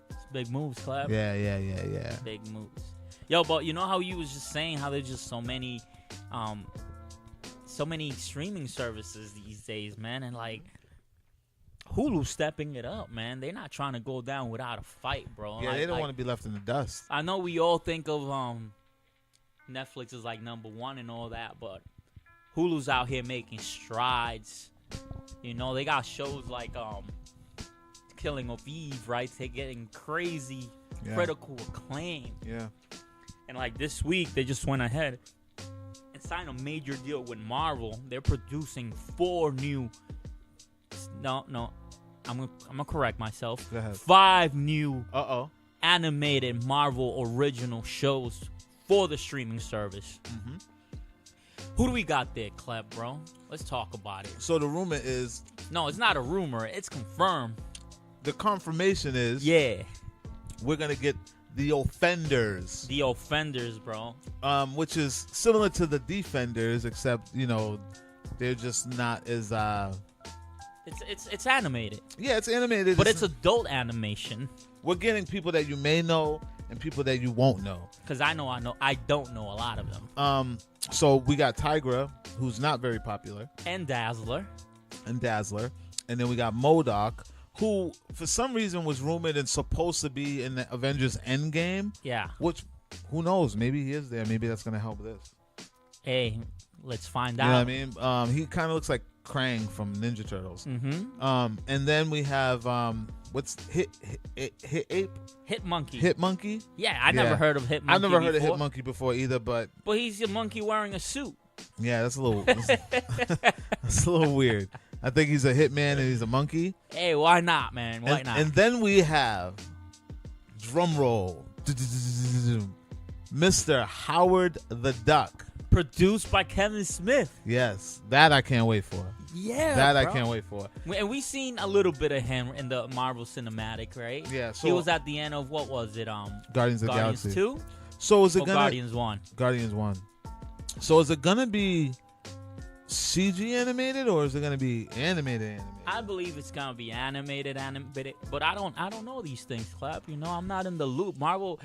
It's big moves, Klep. Yeah. Big moves. Yo, but you know how you was just saying how there's just so many streaming services these days, man, and like Hulu stepping it up, man. They're not trying to go down without a fight, bro. Yeah, they don't want to be left in the dust. I know we all think of Netflix is like number one and all that, but Hulu's out here making strides. You know, they got shows like Killing of Eve, right? They're getting crazy critical acclaim. Yeah. And like this week, they just went ahead and signed a major deal with Marvel. They're producing 4 new. No. I'm gonna correct myself. Go ahead. 5 new animated Marvel original shows for the streaming service. Who do we got there, Klep, bro? Let's talk about it. So the rumor is... No, it's not a rumor. It's confirmed. The confirmation is... Yeah. We're going to get The Offenders. The Offenders, bro. Which is similar to The Defenders, except, you know, they're just not as... It's animated. Yeah, it's animated. But it's adult animation. We're getting people that you may know and people that you won't know. Because I don't know a lot of them. So we got Tigra, who's not very popular. And Dazzler. And then we got MODOK, who for some reason was rumored and supposed to be in the Avengers Endgame. Yeah. Which, who knows? Maybe he is there. Maybe that's going to help this. Hey, let's find out. You know what I mean? He kind of looks like Krang from Ninja Turtles. Mm-hmm. And then we have what's Hit Ape? Hit Monkey. Hit Monkey? Yeah, I never heard of Hit Monkey. I never heard before. of Hit Monkey before either, but he's a monkey wearing a suit. Yeah, that's a little that's a little weird. I think he's a hitman and he's a monkey. Hey, why not, man? Why not? And then we have drum roll, Mr. Howard the Duck, produced by Kevin Smith. Yes, that I can't wait for. Yeah, that bro. I can't wait for. And we've seen a little bit of him in the Marvel Cinematic, right? Yeah, so he was at the end of what was it? Guardians of the Galaxy 2. So is it gonna Guardians 1? Guardians 1. So is it gonna be CG animated or is it gonna be animated? I believe it's gonna be animated, but I don't know these things, Klep. You know, I'm not in the loop. Marvel,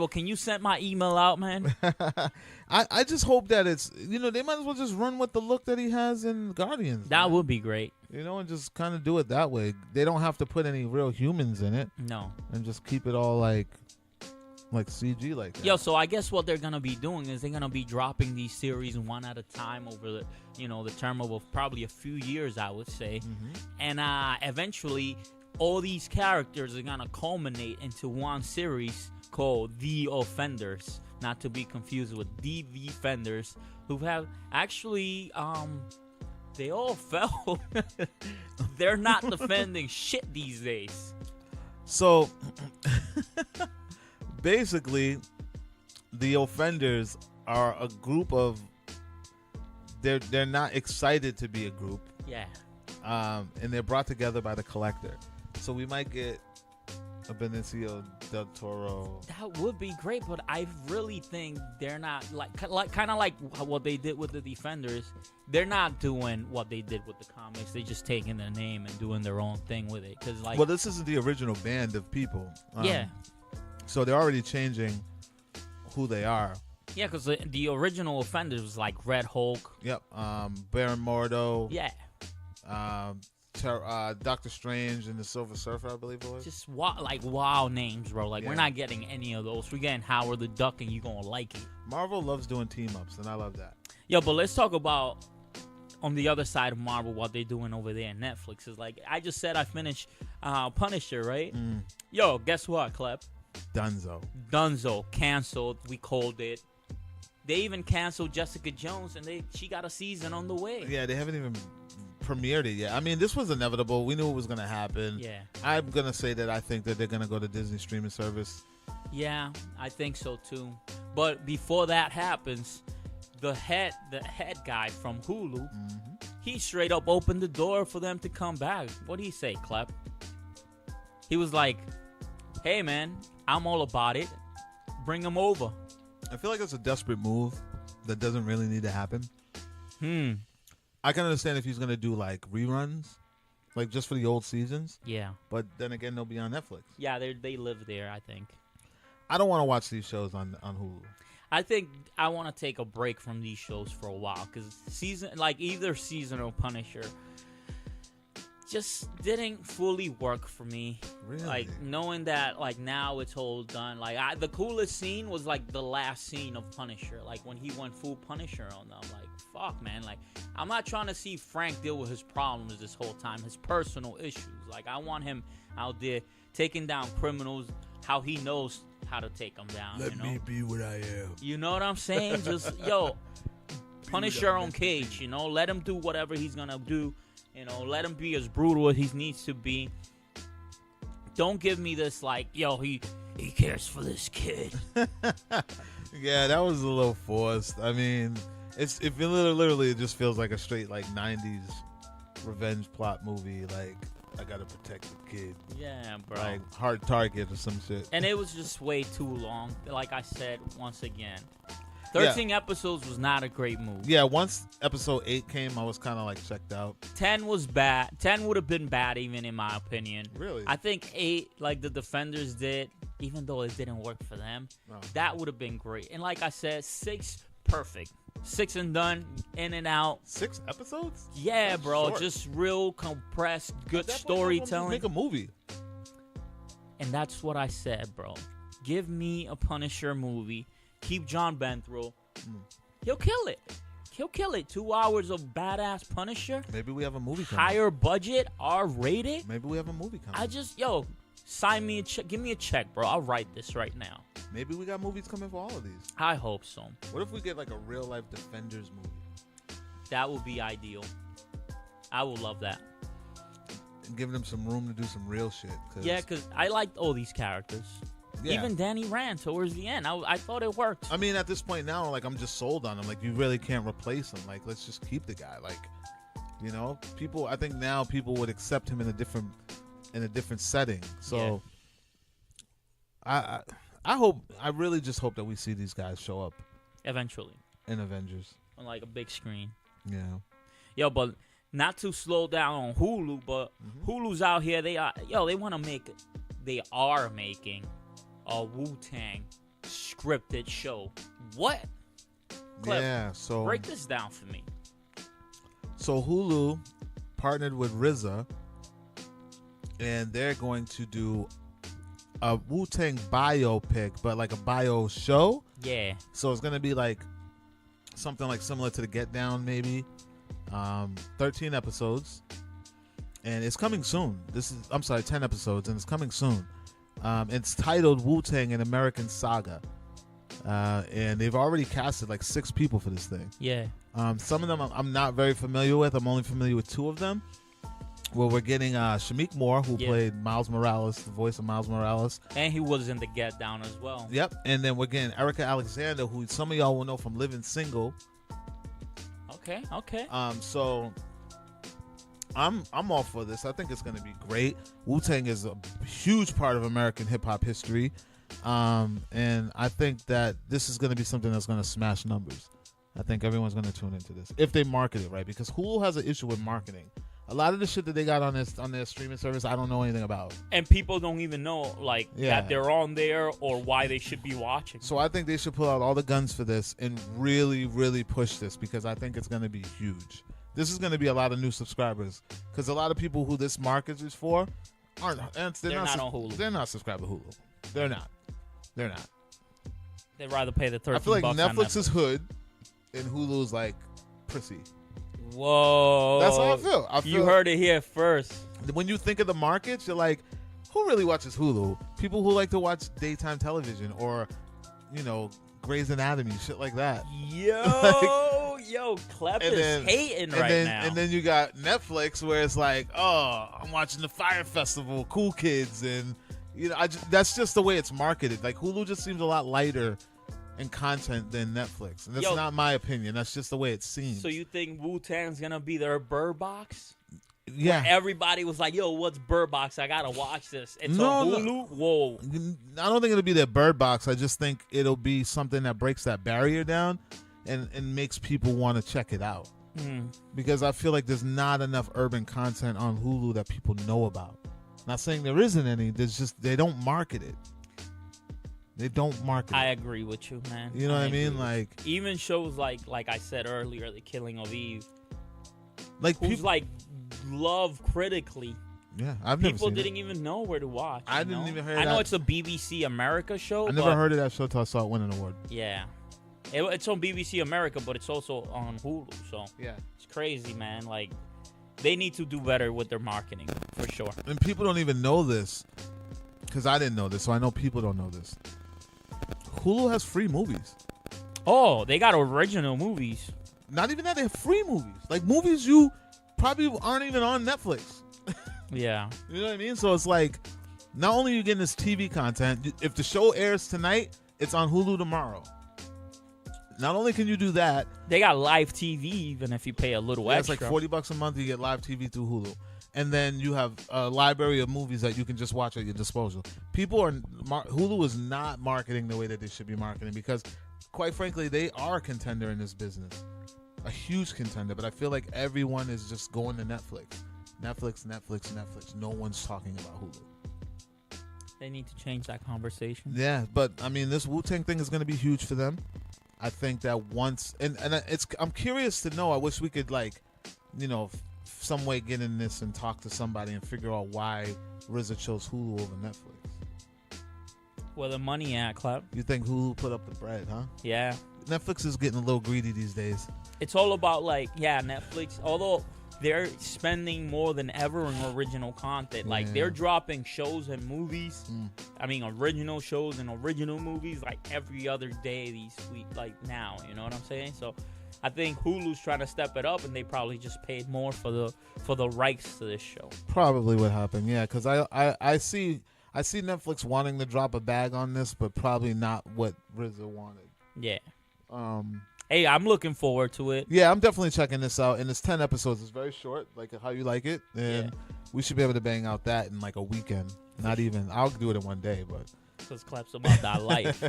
can you send my email out, man? I just hope that it's, they might as well just run with the look that he has in Guardians. That would be great. And just kind of do it that way. They don't have to put any real humans in it. No. And just keep it all like CG like that. So I guess what they're gonna be doing is they're gonna be dropping these series one at a time over the the term of probably a few years, I would say. And eventually all these characters are gonna culminate into one series called The Offenders, not to be confused with The Defenders, who have actually they all fell. They're not defending shit these days. So basically, the Offenders are a group of. They're not excited to be a group. Yeah. And they're brought together by the Collector. So we might get a Benicio del Toro. That would be great, but I really think they're not kind of like what they did with the Defenders. They're not doing what they did with the comics. They're just taking their name and doing their own thing with it. Well, this isn't the original band of people. Yeah. So they're already changing who they are. Yeah, because the original Offenders was like Red Hulk. Yep. Baron Mordo. Yeah. Doctor Strange and the Silver Surfer, I believe it was. Just wow names, bro. We're not getting any of those. We're getting Howard the Duck, and you're going to like it. Marvel loves doing team-ups, and I love that. But let's talk about on the other side of Marvel what they're doing over there in Netflix. Is I just said I finished Punisher, right? Guess what, Klep? Dunzo. Canceled. We called it. They even canceled Jessica Jones, and she got a season on the way. Yeah, they haven't even premiered it yet. I mean, this was inevitable. We knew it was going to happen. Yeah. I'm going to say that I think that they're going to go to Disney streaming service. Yeah, I think so too. But before that happens, the head guy from Hulu, he straight up opened the door for them to come back. What did he say, Klep? He was like, "Hey, man, I'm all about it. Bring them over." I feel like it's a desperate move that doesn't really need to happen. I can understand if he's going to do reruns, just for the old seasons. Yeah. But then again, they'll be on Netflix. Yeah, they live there, I think. I don't want to watch these shows on Hulu. I think I want to take a break from these shows for a while because either season or Punisher just didn't fully work for me. Really? Knowing that now it's all done. The coolest scene was the last scene of Punisher. When he went full Punisher on them. Fuck, man. I'm not trying to see Frank deal with his problems this whole time, his personal issues. I want him out there taking down criminals how he knows how to take them down. Let me be what I am. You know what I'm saying? Just punish your own cage. Let him do whatever he's gonna do. Let him be as brutal as he needs to be. Don't give me this he cares for this kid. Yeah, that was a little forced. I mean, it literally it just feels like a straight 90s revenge plot movie. I gotta protect the kid. Yeah, bro. Hard Target or some shit. And it was just way too long. Like I said, once again. 13 episodes was not a great move. Yeah, once episode 8 came, I was kind of checked out. 10 was bad. 10 would have been bad, even in my opinion. Really? I think 8, the Defenders did, even though it didn't work for them, that would have been great. And like I said, 6, perfect. 6 and done, in and out. 6 episodes? Yeah, that's bro. short. Just real compressed, good storytelling. Make a movie. And that's what I said, bro. Give me a Punisher movie. Keep John Benthrow. He'll kill it. He'll kill it. 2 hours of badass Punisher. Maybe we have a movie coming. Higher budget, R-rated. Maybe we have a movie coming. Sign me a check. Give me a check, bro. I'll write this right now. Maybe we got movies coming for all of these. I hope so. What if we get like a real life Defenders movie? That would be ideal. I would love that. And giving them some room to do some real shit. Yeah, because I liked all these characters. Yeah. Even Danny Rand towards the end. I thought it worked. I mean, at this point now, like, I'm just sold on him. Like, you really can't replace him. Like, let's just keep the guy. Like, you know, I think now people would accept him in a different setting. So I really just hope that we see these guys show up eventually in Avengers on like a big screen. Yeah. Yo, but not to slow down on Hulu, but Hulu's out here. They are making a Wu-Tang scripted show. What? Klep, yeah. So break this down for me. So Hulu partnered with RZA, and they're going to do a Wu-Tang biopic, but like a bio show. Yeah. So it's gonna be like something like similar to the Get Down, maybe. 13 episodes, and it's coming soon. 10 episodes, and it's coming soon. It's titled Wu-Tang: An American Saga, and they've already casted like 6 people for this thing. Yeah. Some of them I'm not very familiar with. I'm only familiar with 2 of them. Well, we're getting Shamik Moore, who played Miles Morales, the voice of Miles Morales. And he was in the Get Down as well. Yep. And then we're getting Erica Alexander, who some of y'all will know from Living Single. Okay. So I'm all for this. I think it's going to be great. Wu-Tang is a huge part of American hip-hop history. And I think that this is going to be something that's going to smash numbers. I think everyone's going to tune into this if they market it right, because Hulu has an issue with marketing. A lot of the shit that they got on their streaming service, I don't know anything about. And people don't even know that they're on there or why they should be watching. So I think they should pull out all the guns for this and really, really push this, because I think it's going to be huge. This is going to be a lot of new subscribers, because a lot of people who this market is for they're not on Hulu. They're not subscribed to Hulu. They're not. They'd rather pay the $13. I feel like Netflix is hood and Hulu's like prissy. Whoa. That's how I feel. You heard it here first. When you think of the markets, you're like, who really watches Hulu? People who like to watch daytime television or, Grey's Anatomy, shit like that. Yo, Klep is hating now. And then you got Netflix, where it's like, oh, I'm watching the Fire Festival, Cool Kids, and that's just the way it's marketed. Like, Hulu just seems a lot lighter in content than Netflix, and that's not my opinion. That's just the way it seems. So you think Wu-Tang's gonna be their Bird Box? Yeah. Where everybody was like, "Yo, what's Bird Box? I gotta watch this." It's on Hulu. No. Whoa. I don't think it'll be their Bird Box. I just think it'll be something that breaks that barrier down and makes people want to check it out. Because I feel like there's not enough urban content on Hulu that people know about. Not saying there isn't any. There's just they don't market it. They don't market it. I agree with you, man. You know what I mean? Like, even shows like I said earlier, The Killing of Eve. Like, who's loved critically. Yeah, I've never seen People didn't even know where to watch. I didn't even hear that. I know it's a BBC America show. I never heard of that show until I saw it win an award. Yeah. It's on BBC America, but it's also on Hulu. So yeah, it's crazy, man. Like, they need to do better with their marketing, for sure. And people don't even know this, because I didn't know this, so I know people don't know this. Hulu has free movies. Oh, they got original movies. Not even that, they have free movies. Like, movies you probably aren't even on Netflix. Yeah. You know what I mean? So it's like, not only are you getting this TV content, if the show airs tonight, it's on Hulu tomorrow. Not only can you do that, they got live TV even if you pay a little extra. It's like $40 a month, you get live TV through Hulu. And then you have a library of movies that you can just watch at your disposal. Hulu is not marketing the way that they should be marketing, because, quite frankly, they are a contender in this business. A huge contender, but I feel like everyone is just going to Netflix. Netflix. No one's talking about Hulu. They need to change that conversation. Yeah, but, I mean, this Wu-Tang thing is going to be huge for them. I think that once... And I'm curious to know, I wish we could, some way get in this and talk to somebody and figure out why RZA chose Hulu over Netflix. Where the money at, Klep? You think Hulu put up the bread, huh? Yeah. Netflix is getting a little greedy these days. It's all about Netflix. Although they're spending more than ever on original content. Like they're dropping shows and movies. I mean, original shows and original movies like every other day these week. Like now, you know what I'm saying? So I think Hulu's trying to step it up, and they probably just paid more for the rights to this show. Probably what happened, yeah. Because I see Netflix wanting to drop a bag on this, but probably not what RZA wanted. Yeah. Hey, I'm looking forward to it. Yeah, I'm definitely checking this out. And it's 10 episodes. It's very short, like how you like it. And we should be able to bang out that in like a weekend. Not even. I'll do it in one day, but. Because Klep's about that life.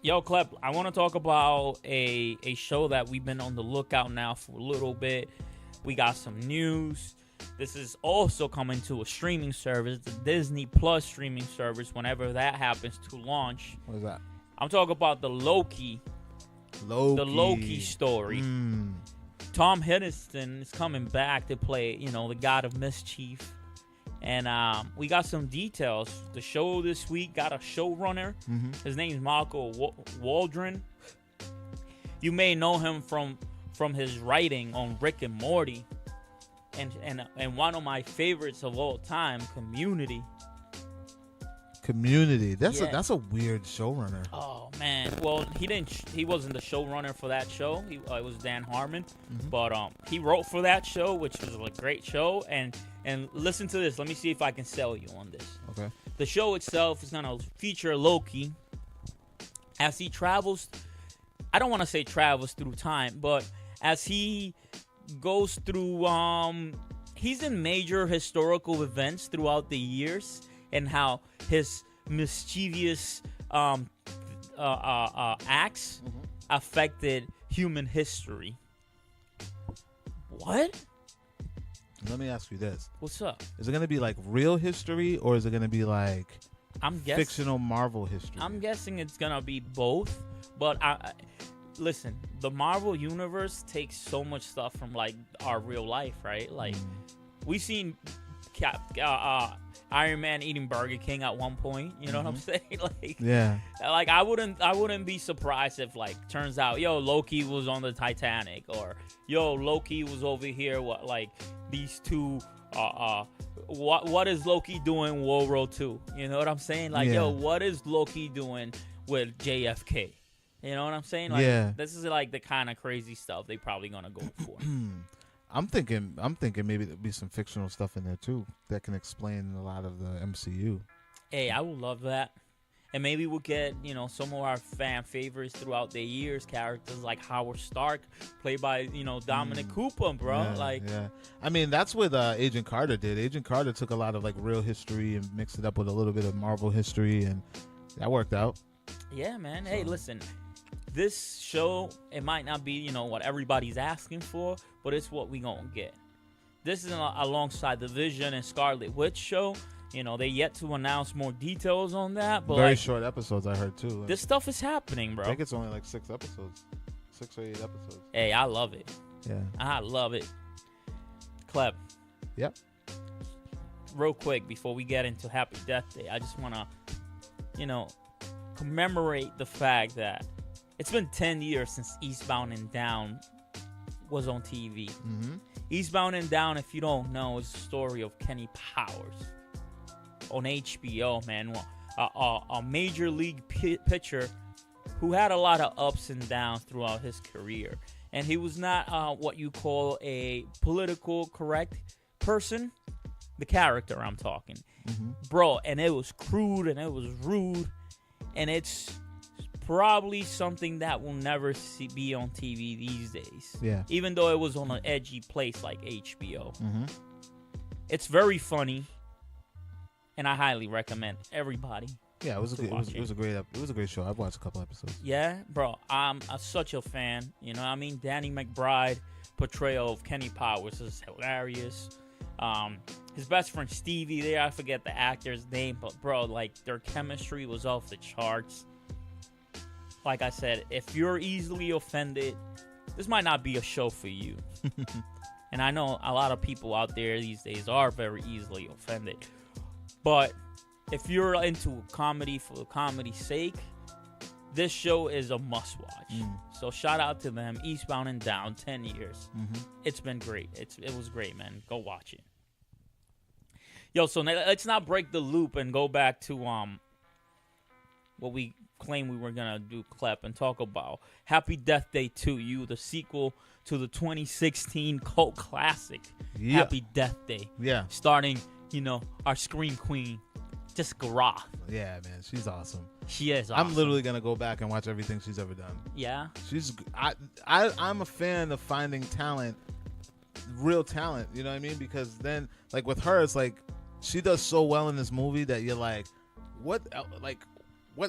Yo, Klep, I want to talk about a show that we've been on the lookout now for a little bit. We got some news. This is also coming to a streaming service, the Disney Plus streaming service, whenever that happens to launch. What is that? I'm talking about the Loki story. Tom Hiddleston is coming back to play, the god of mischief. And we got some details. The show this week got a showrunner. His name's Michael Waldron. You may know him from his writing on Rick and Morty. And one of my favorites of all time, Community. That's a weird showrunner. Oh man, well he wasn't the showrunner for that show. It was Dan Harmon, but he wrote for that show, which was a great show. And listen to this. Let me see if I can sell you on this. Okay. The show itself is gonna feature Loki as he travels. I don't want to say travels through time, but as he goes through, he's in major historical events throughout the years. And how his mischievous acts affected human history. What? Let me ask you this. What's up? Is it going to be like real history, or is it going to be like fictional Marvel history? I'm guessing it's going to be both. But listen, the Marvel universe takes so much stuff from like our real life, right? Like we've seen Iron Man eating Burger King at one point, you know what I'm saying? Like I wouldn't be surprised if like turns out, Loki was on the Titanic, or Loki was over here. What like these two? What is Loki doing World War II? You know what I'm saying? Like what is Loki doing with JFK? You know what I'm saying? Like this is like the kind of crazy stuff they probably gonna go for. I'm thinking maybe there'll be some fictional stuff in there too that can explain a lot of the MCU. Hey, I would love that. And maybe we'll get, some of our fan favorites throughout the years, characters like Howard Stark, played by, Dominic Cooper, bro. I mean, that's what Agent Carter did. Agent Carter took a lot of like real history and mixed it up with a little bit of Marvel history, and that worked out. Yeah, man. Hey, listen. This show, it might not be, what everybody's asking for, but it's what we gonna get. This is alongside the Vision and Scarlet Witch show. They yet to announce more details on that. But very short episodes, I heard too. This stuff is happening, bro. I think it's only like 6 episodes, 6 or 8 episodes. Hey, I love it. Yeah, I love it. Klep. Yep. Real quick before we get into Happy Death Day, I just wanna, commemorate the fact that it's been 10 years since Eastbound and Down was on TV. Eastbound and Down, if you don't know, is the story of Kenny Powers on HBO, man. A major league pitcher who had a lot of ups and downs throughout his career. And he was not what you call a political correct person. The character I'm talking. Bro, and it was crude and it was rude. And it's probably something that will never be on TV these days. Yeah. Even though it was on an edgy place like HBO. It's very funny, and I highly recommend everybody. Yeah, it was a great show. I've watched a couple episodes. Yeah, bro, I'm such a fan. Danny McBride portrayal of Kenny Powers is hilarious. His best friend Stevie there, I forget the actor's name, but bro, like their chemistry was off the charts. Like I said, if you're easily offended, this might not be a show for you. And I know a lot of people out there these days are very easily offended. But if you're into comedy for comedy's sake, this show is a must-watch. So shout out to them. Eastbound and Down, 10 years. It's been great. It was great, man. Go watch it. Yo, so let's not break the loop and go back to what we claimed we were going to do, Klep, and talk about Happy Death Day to You, the sequel to the 2016 cult classic, Happy Death Day. Yeah. Starting, our Scream Queen, Jessica Roth. Yeah, man. She's awesome. She is awesome. I'm literally going to go back and watch everything she's ever done. Yeah? I'm a fan of finding talent, real talent, you know what I mean? Because then, like, with her, it's like, she does so well in this movie that you're like, what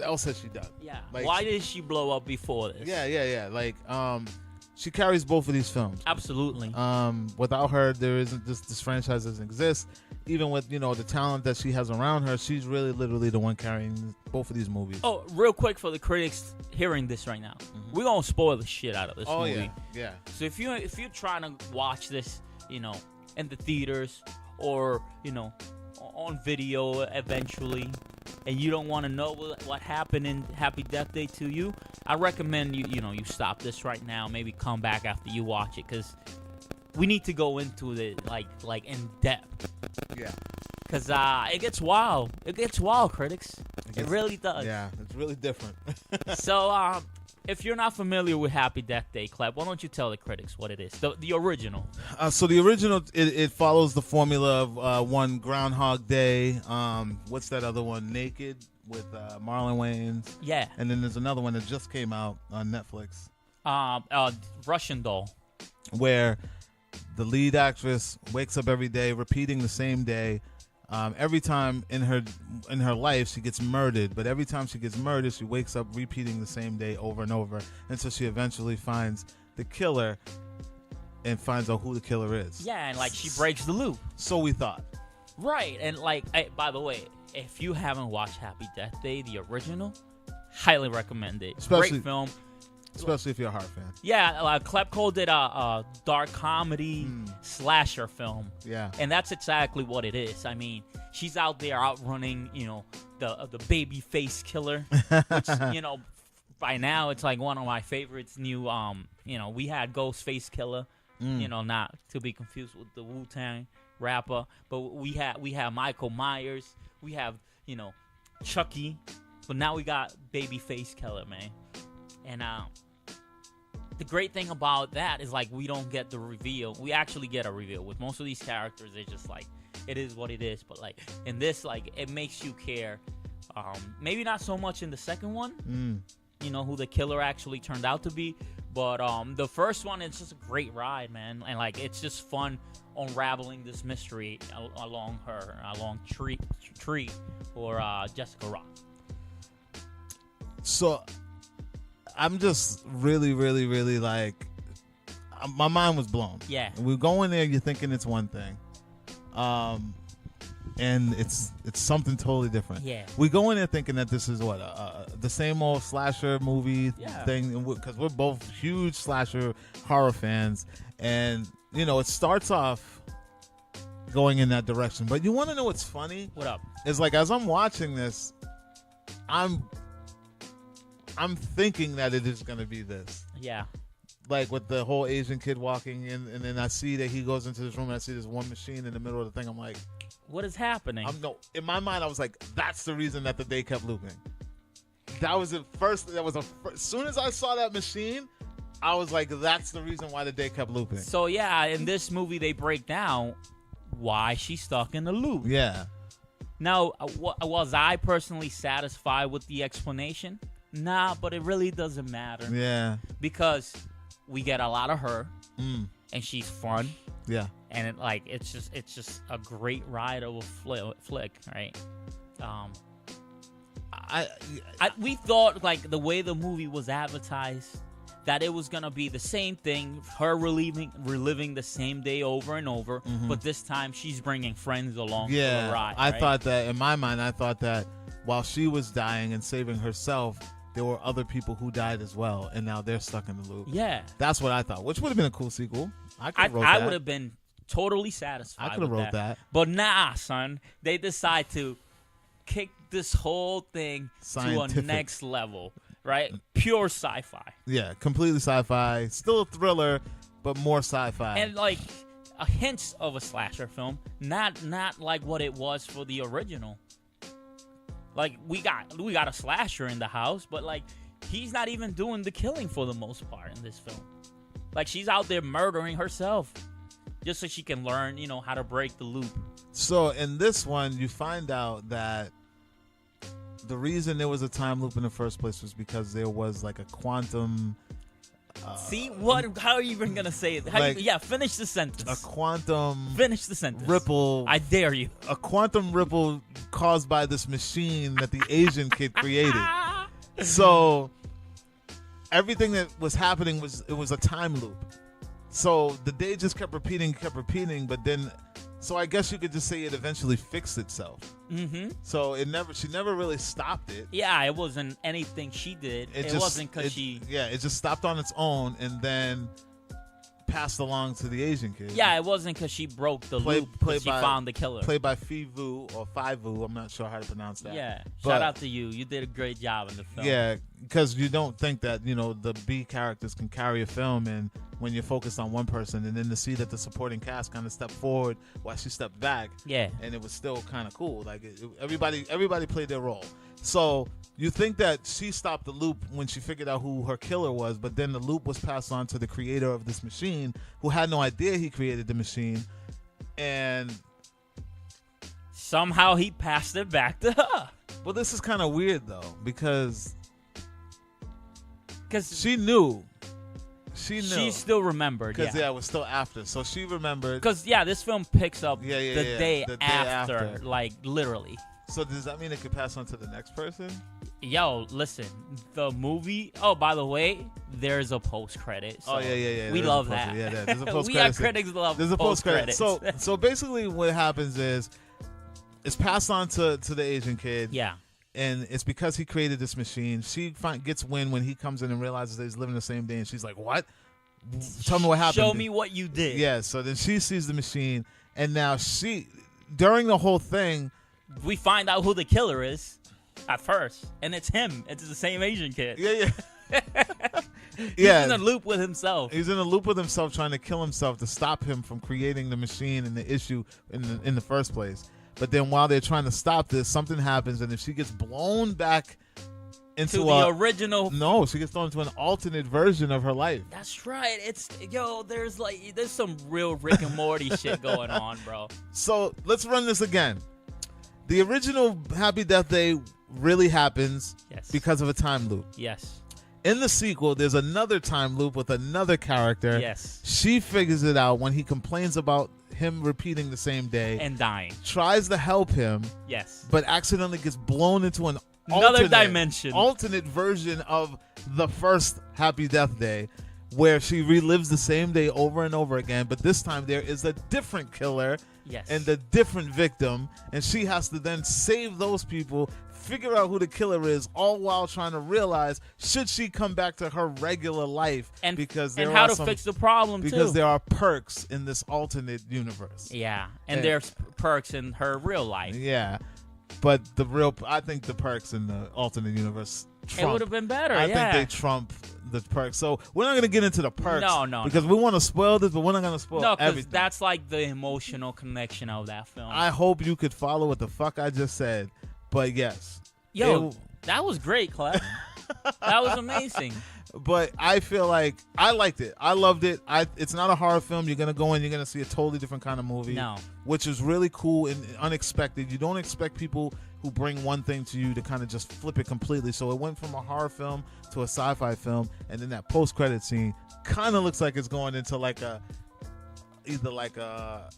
else has she done? Yeah. Like, why did she blow up before this? Yeah. Like, she carries both of these films. Absolutely. Without her, there isn't this franchise doesn't exist. Even with, the talent that she has around her, she's really literally the one carrying both of these movies. Oh, real quick for the critics hearing this right now. We're going to spoil the shit out of this movie. Yeah. So if you're trying to watch this, in the theaters or, on video eventually, and you don't want to know what happened in Happy Death Day to You, I recommend you stop this right now. Maybe come back after you watch it, because we need to go into it like in depth. Yeah. Because it gets wild. It gets wild, critics. It really does. Yeah, it's really different. So if you're not familiar with Happy Death Day, Klep, why don't you tell the critics what it is? The original. So the original, it follows the formula of one Groundhog Day. What's that other one? Naked with Marlon Wayans. Yeah. And then there's another one that just came out on Netflix. Russian Doll. Where the lead actress wakes up every day repeating the same day. Every time in her life she gets murdered, but every time she gets murdered, she wakes up repeating the same day over and over until she eventually finds the killer and finds out who the killer is. Yeah, and she breaks the loop. So we thought. Right, and by the way, if you haven't watched Happy Death Day, the original, highly recommend it. Great film. Especially if you're a horror fan. Yeah, Klep called it a dark comedy slasher film. Yeah. And that's exactly what it is. I mean, she's out there outrunning, the baby face killer, which, by now it's like one of my favorites. New, we had Ghostface Killer, not to be confused with the Wu-Tang rapper, but we have Michael Myers, we have, Chucky, but now we got baby face killer, man. And the great thing about that is we don't get the reveal. We actually get a reveal. With most of these characters, it's just it is what it is. But in this, it makes you care. Maybe not so much in the second one, who the killer actually turned out to be. But the first one, it's just a great ride, man. And it's just fun unraveling this mystery along Tree or Jessica Roth. So I'm just really, really, really my mind was blown. Yeah. We go in there, you're thinking it's one thing. And it's something totally different. Yeah. We go in there thinking that this is the same old slasher movie thing, because we're both huge slasher horror fans. And, it starts off going in that direction. But you want to know what's funny? What up? It's as I'm watching this, I'm thinking that it is going to be this. Yeah. With the whole Asian kid walking in, and then I see that he goes into this room, and I see this one machine in the middle of the thing. I'm like, what is happening? In my mind, I was like, that's the reason that the day kept looping. That was the first. As soon as I saw that machine, I was like, that's the reason why the day kept looping. So yeah, in this movie, they break down why she's stuck in the loop. Yeah. Now, was I personally satisfied with the explanation? Nah, but it really doesn't matter. Yeah. Because we get a lot of her, and she's fun. Yeah. And it's just a great ride of a flick, right? We thought the way the movie was advertised, that it was gonna be the same thing, her reliving the same day over and over, but this time she's bringing friends along for the ride. I thought that in my mind. I thought that while she was dying and saving herself, there were other people who died as well, and now they're stuck in the loop. Yeah, that's what I thought, which would have been a cool sequel. I would have been totally satisfied. I could have wrote that. But nah, son, they decide to kick this whole thing to a next level. right? Pure sci-fi. Yeah, completely sci-fi. Still a thriller, but more sci-fi. And like a hint of a slasher film, not like what it was for the original. Like we got a slasher in the house, but like he's not even doing the killing for the most part in this film. Like she's out there murdering herself just so she can learn, how to break the loop. So in this one, you find out that the reason there was a time loop in the first place was because there was like a quantum. See what? How are you even gonna say it? Finish the sentence. A quantum. Finish the sentence. Ripple. I dare you. A quantum ripple caused by this machine that the Asian kid created. So everything that was happening was a time loop. So the day just kept repeating, but then. So I guess you could just say it eventually fixed itself. Mm-hmm. So she never really stopped it. Yeah, it wasn't anything she did. It wasn't because she. Yeah, it just stopped on its own and then passed along to the Asian kid. Yeah, it wasn't because she broke the loop. She found the killer. Played by Fivu or Fivu. I'm not sure how to pronounce that. Yeah, shout out to you. You did a great job in the film. Yeah, because you don't think that the B characters can carry a film, and when you're focused on one person, and then to see that the supporting cast kind of stepped forward while she stepped back. Yeah, and it was still kind of cool. Like everybody played their role. So you think that she stopped the loop when she figured out who her killer was, but then the loop was passed on to the creator of this machine, who had no idea he created the machine, and somehow he passed it back to her. Well, this is kind of weird though, because she knew. She still remembered. Because it was still after, so she remembered. Because this film picks up the day after, after, like literally. So does that mean it could pass on to the next person? Yo, listen, the movie. Oh, by the way, there's a post credit. So we love that. Yeah, there's a post credit. We at critics love. There's a post credit. So basically, what happens is it's passed on to the Asian kid. Yeah. And it's because he created this machine. She gets wind when he comes in and realizes that he's living the same day, and she's like, "What? Tell me what happened. Show me what you did." Yeah. So then she sees the machine, and now during the whole thing, we find out who the killer is at first, and it's him. It's the same Asian kid. Yeah. He's in a loop with himself. He's in a loop with himself, trying to kill himself to stop him from creating the machine and the issue in the first place. But then while they're trying to stop this, something happens, and if she gets blown back into the original. No, she gets thrown into an alternate version of her life. That's right. There's some real Rick and Morty shit going on, bro. So let's run this again. The original Happy Death Day really happens because of a time loop. Yes. In the sequel, there's another time loop with another character. Yes. She figures it out when he complains about him repeating the same day. And dying. Tries to help him. Yes. But accidentally gets blown into another dimension. Alternate version of the first Happy Death Day, where she relives the same day over and over again. But this time there is a different killer. Yes. And the different victim. And she has to then save those people, figure out who the killer is, all while trying to realize should she come back to her regular life, and because and how to fix the problem because too. there are perks in this alternate universe. Yeah, and there's perks in her real life. Yeah, but I think the perks in the alternate universe trump. It would have been better. I think they trump the perks. So we're not going to get into the perks. No, because we want to spoil this, but we're not going to spoil everything. That's like the emotional connection of that film. I hope you could follow what the fuck I just said. But yes. Yo, that was great, Klep. That was amazing. But I feel like I liked it. I loved it. It's not a horror film. You're going to go in, you're going to see a totally different kind of movie. No. Which is really cool and unexpected. You don't expect people who bring one thing to you to kind of just flip it completely. So it went from a horror film to a sci-fi film. And then that post-credit scene kind of looks like it's going into either like a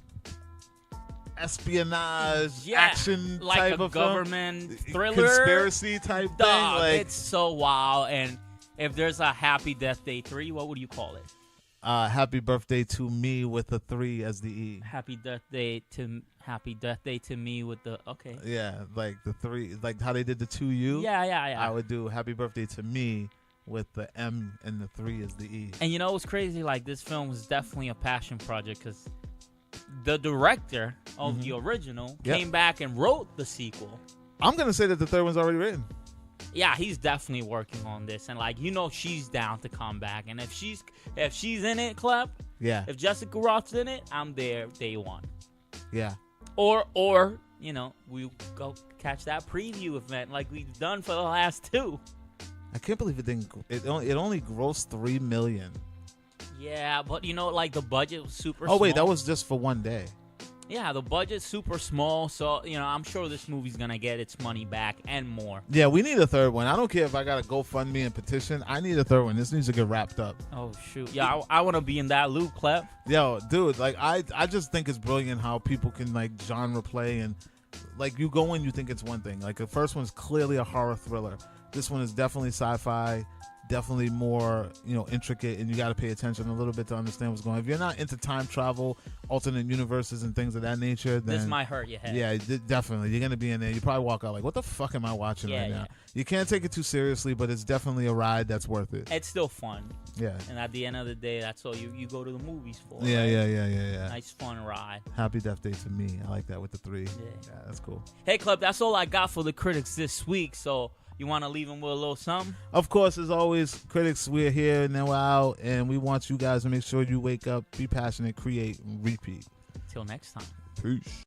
espionage action like type a of government film. thriller Conspiracy type thing. It's so wild. And if there's a Happy Death Day 3, what would you call it? Happy Birthday to Me with a 3 as the E. Happy Death Day to Me with the Yeah, like the 3, like how they did the 2U. Yeah. I would do Happy Birthday to Me with the M and the 3 as the E. And you know what's crazy? Like, this film was definitely a passion project because the director of the original came back and wrote the sequel. I'm gonna say that the third one's already written. Yeah, he's definitely working on this, and like she's down to come back. And if she's in it, Klep, Yeah. if Jessica Roth's in it, I'm there day one. Yeah. Or we go catch that preview event like we've done for the last two. I can't believe it didn't. It only grossed $3 million. Yeah, but like the budget was super. Oh wait, small. that was just for one day. Yeah, the budget's super small, so I'm sure this movie's gonna get its money back and more. Yeah, we need a third one. I don't care if I gotta GoFundMe and petition. I need a third one. This needs to get wrapped up. Oh shoot! Yeah, I want to be in that loop, Klep. Yo, dude, like I just think it's brilliant how people can like genre play and like you go in, you think it's one thing. Like the first one's clearly a horror thriller. This one is definitely sci-fi. Definitely more, intricate, and you got to pay attention a little bit to understand what's going on. If you're not into time travel, alternate universes, and things of that nature, then this might hurt your head. Yeah, definitely. You're gonna be in there. You probably walk out like, "What the fuck am I watching right now?" You can't take it too seriously, but it's definitely a ride that's worth it. It's still fun. Yeah. And at the end of the day, that's all you go to the movies for. Yeah, right? yeah. Nice fun ride. Happy Death Day to me. I like that with the 3. Yeah, that's cool. Hey, Klep, that's all I got for the critics this week. So. You want to leave them with a little something? Of course, as always, critics, we're here and then we're out, and we want you guys to make sure you wake up, be passionate, create, and repeat. Till next time. Peace.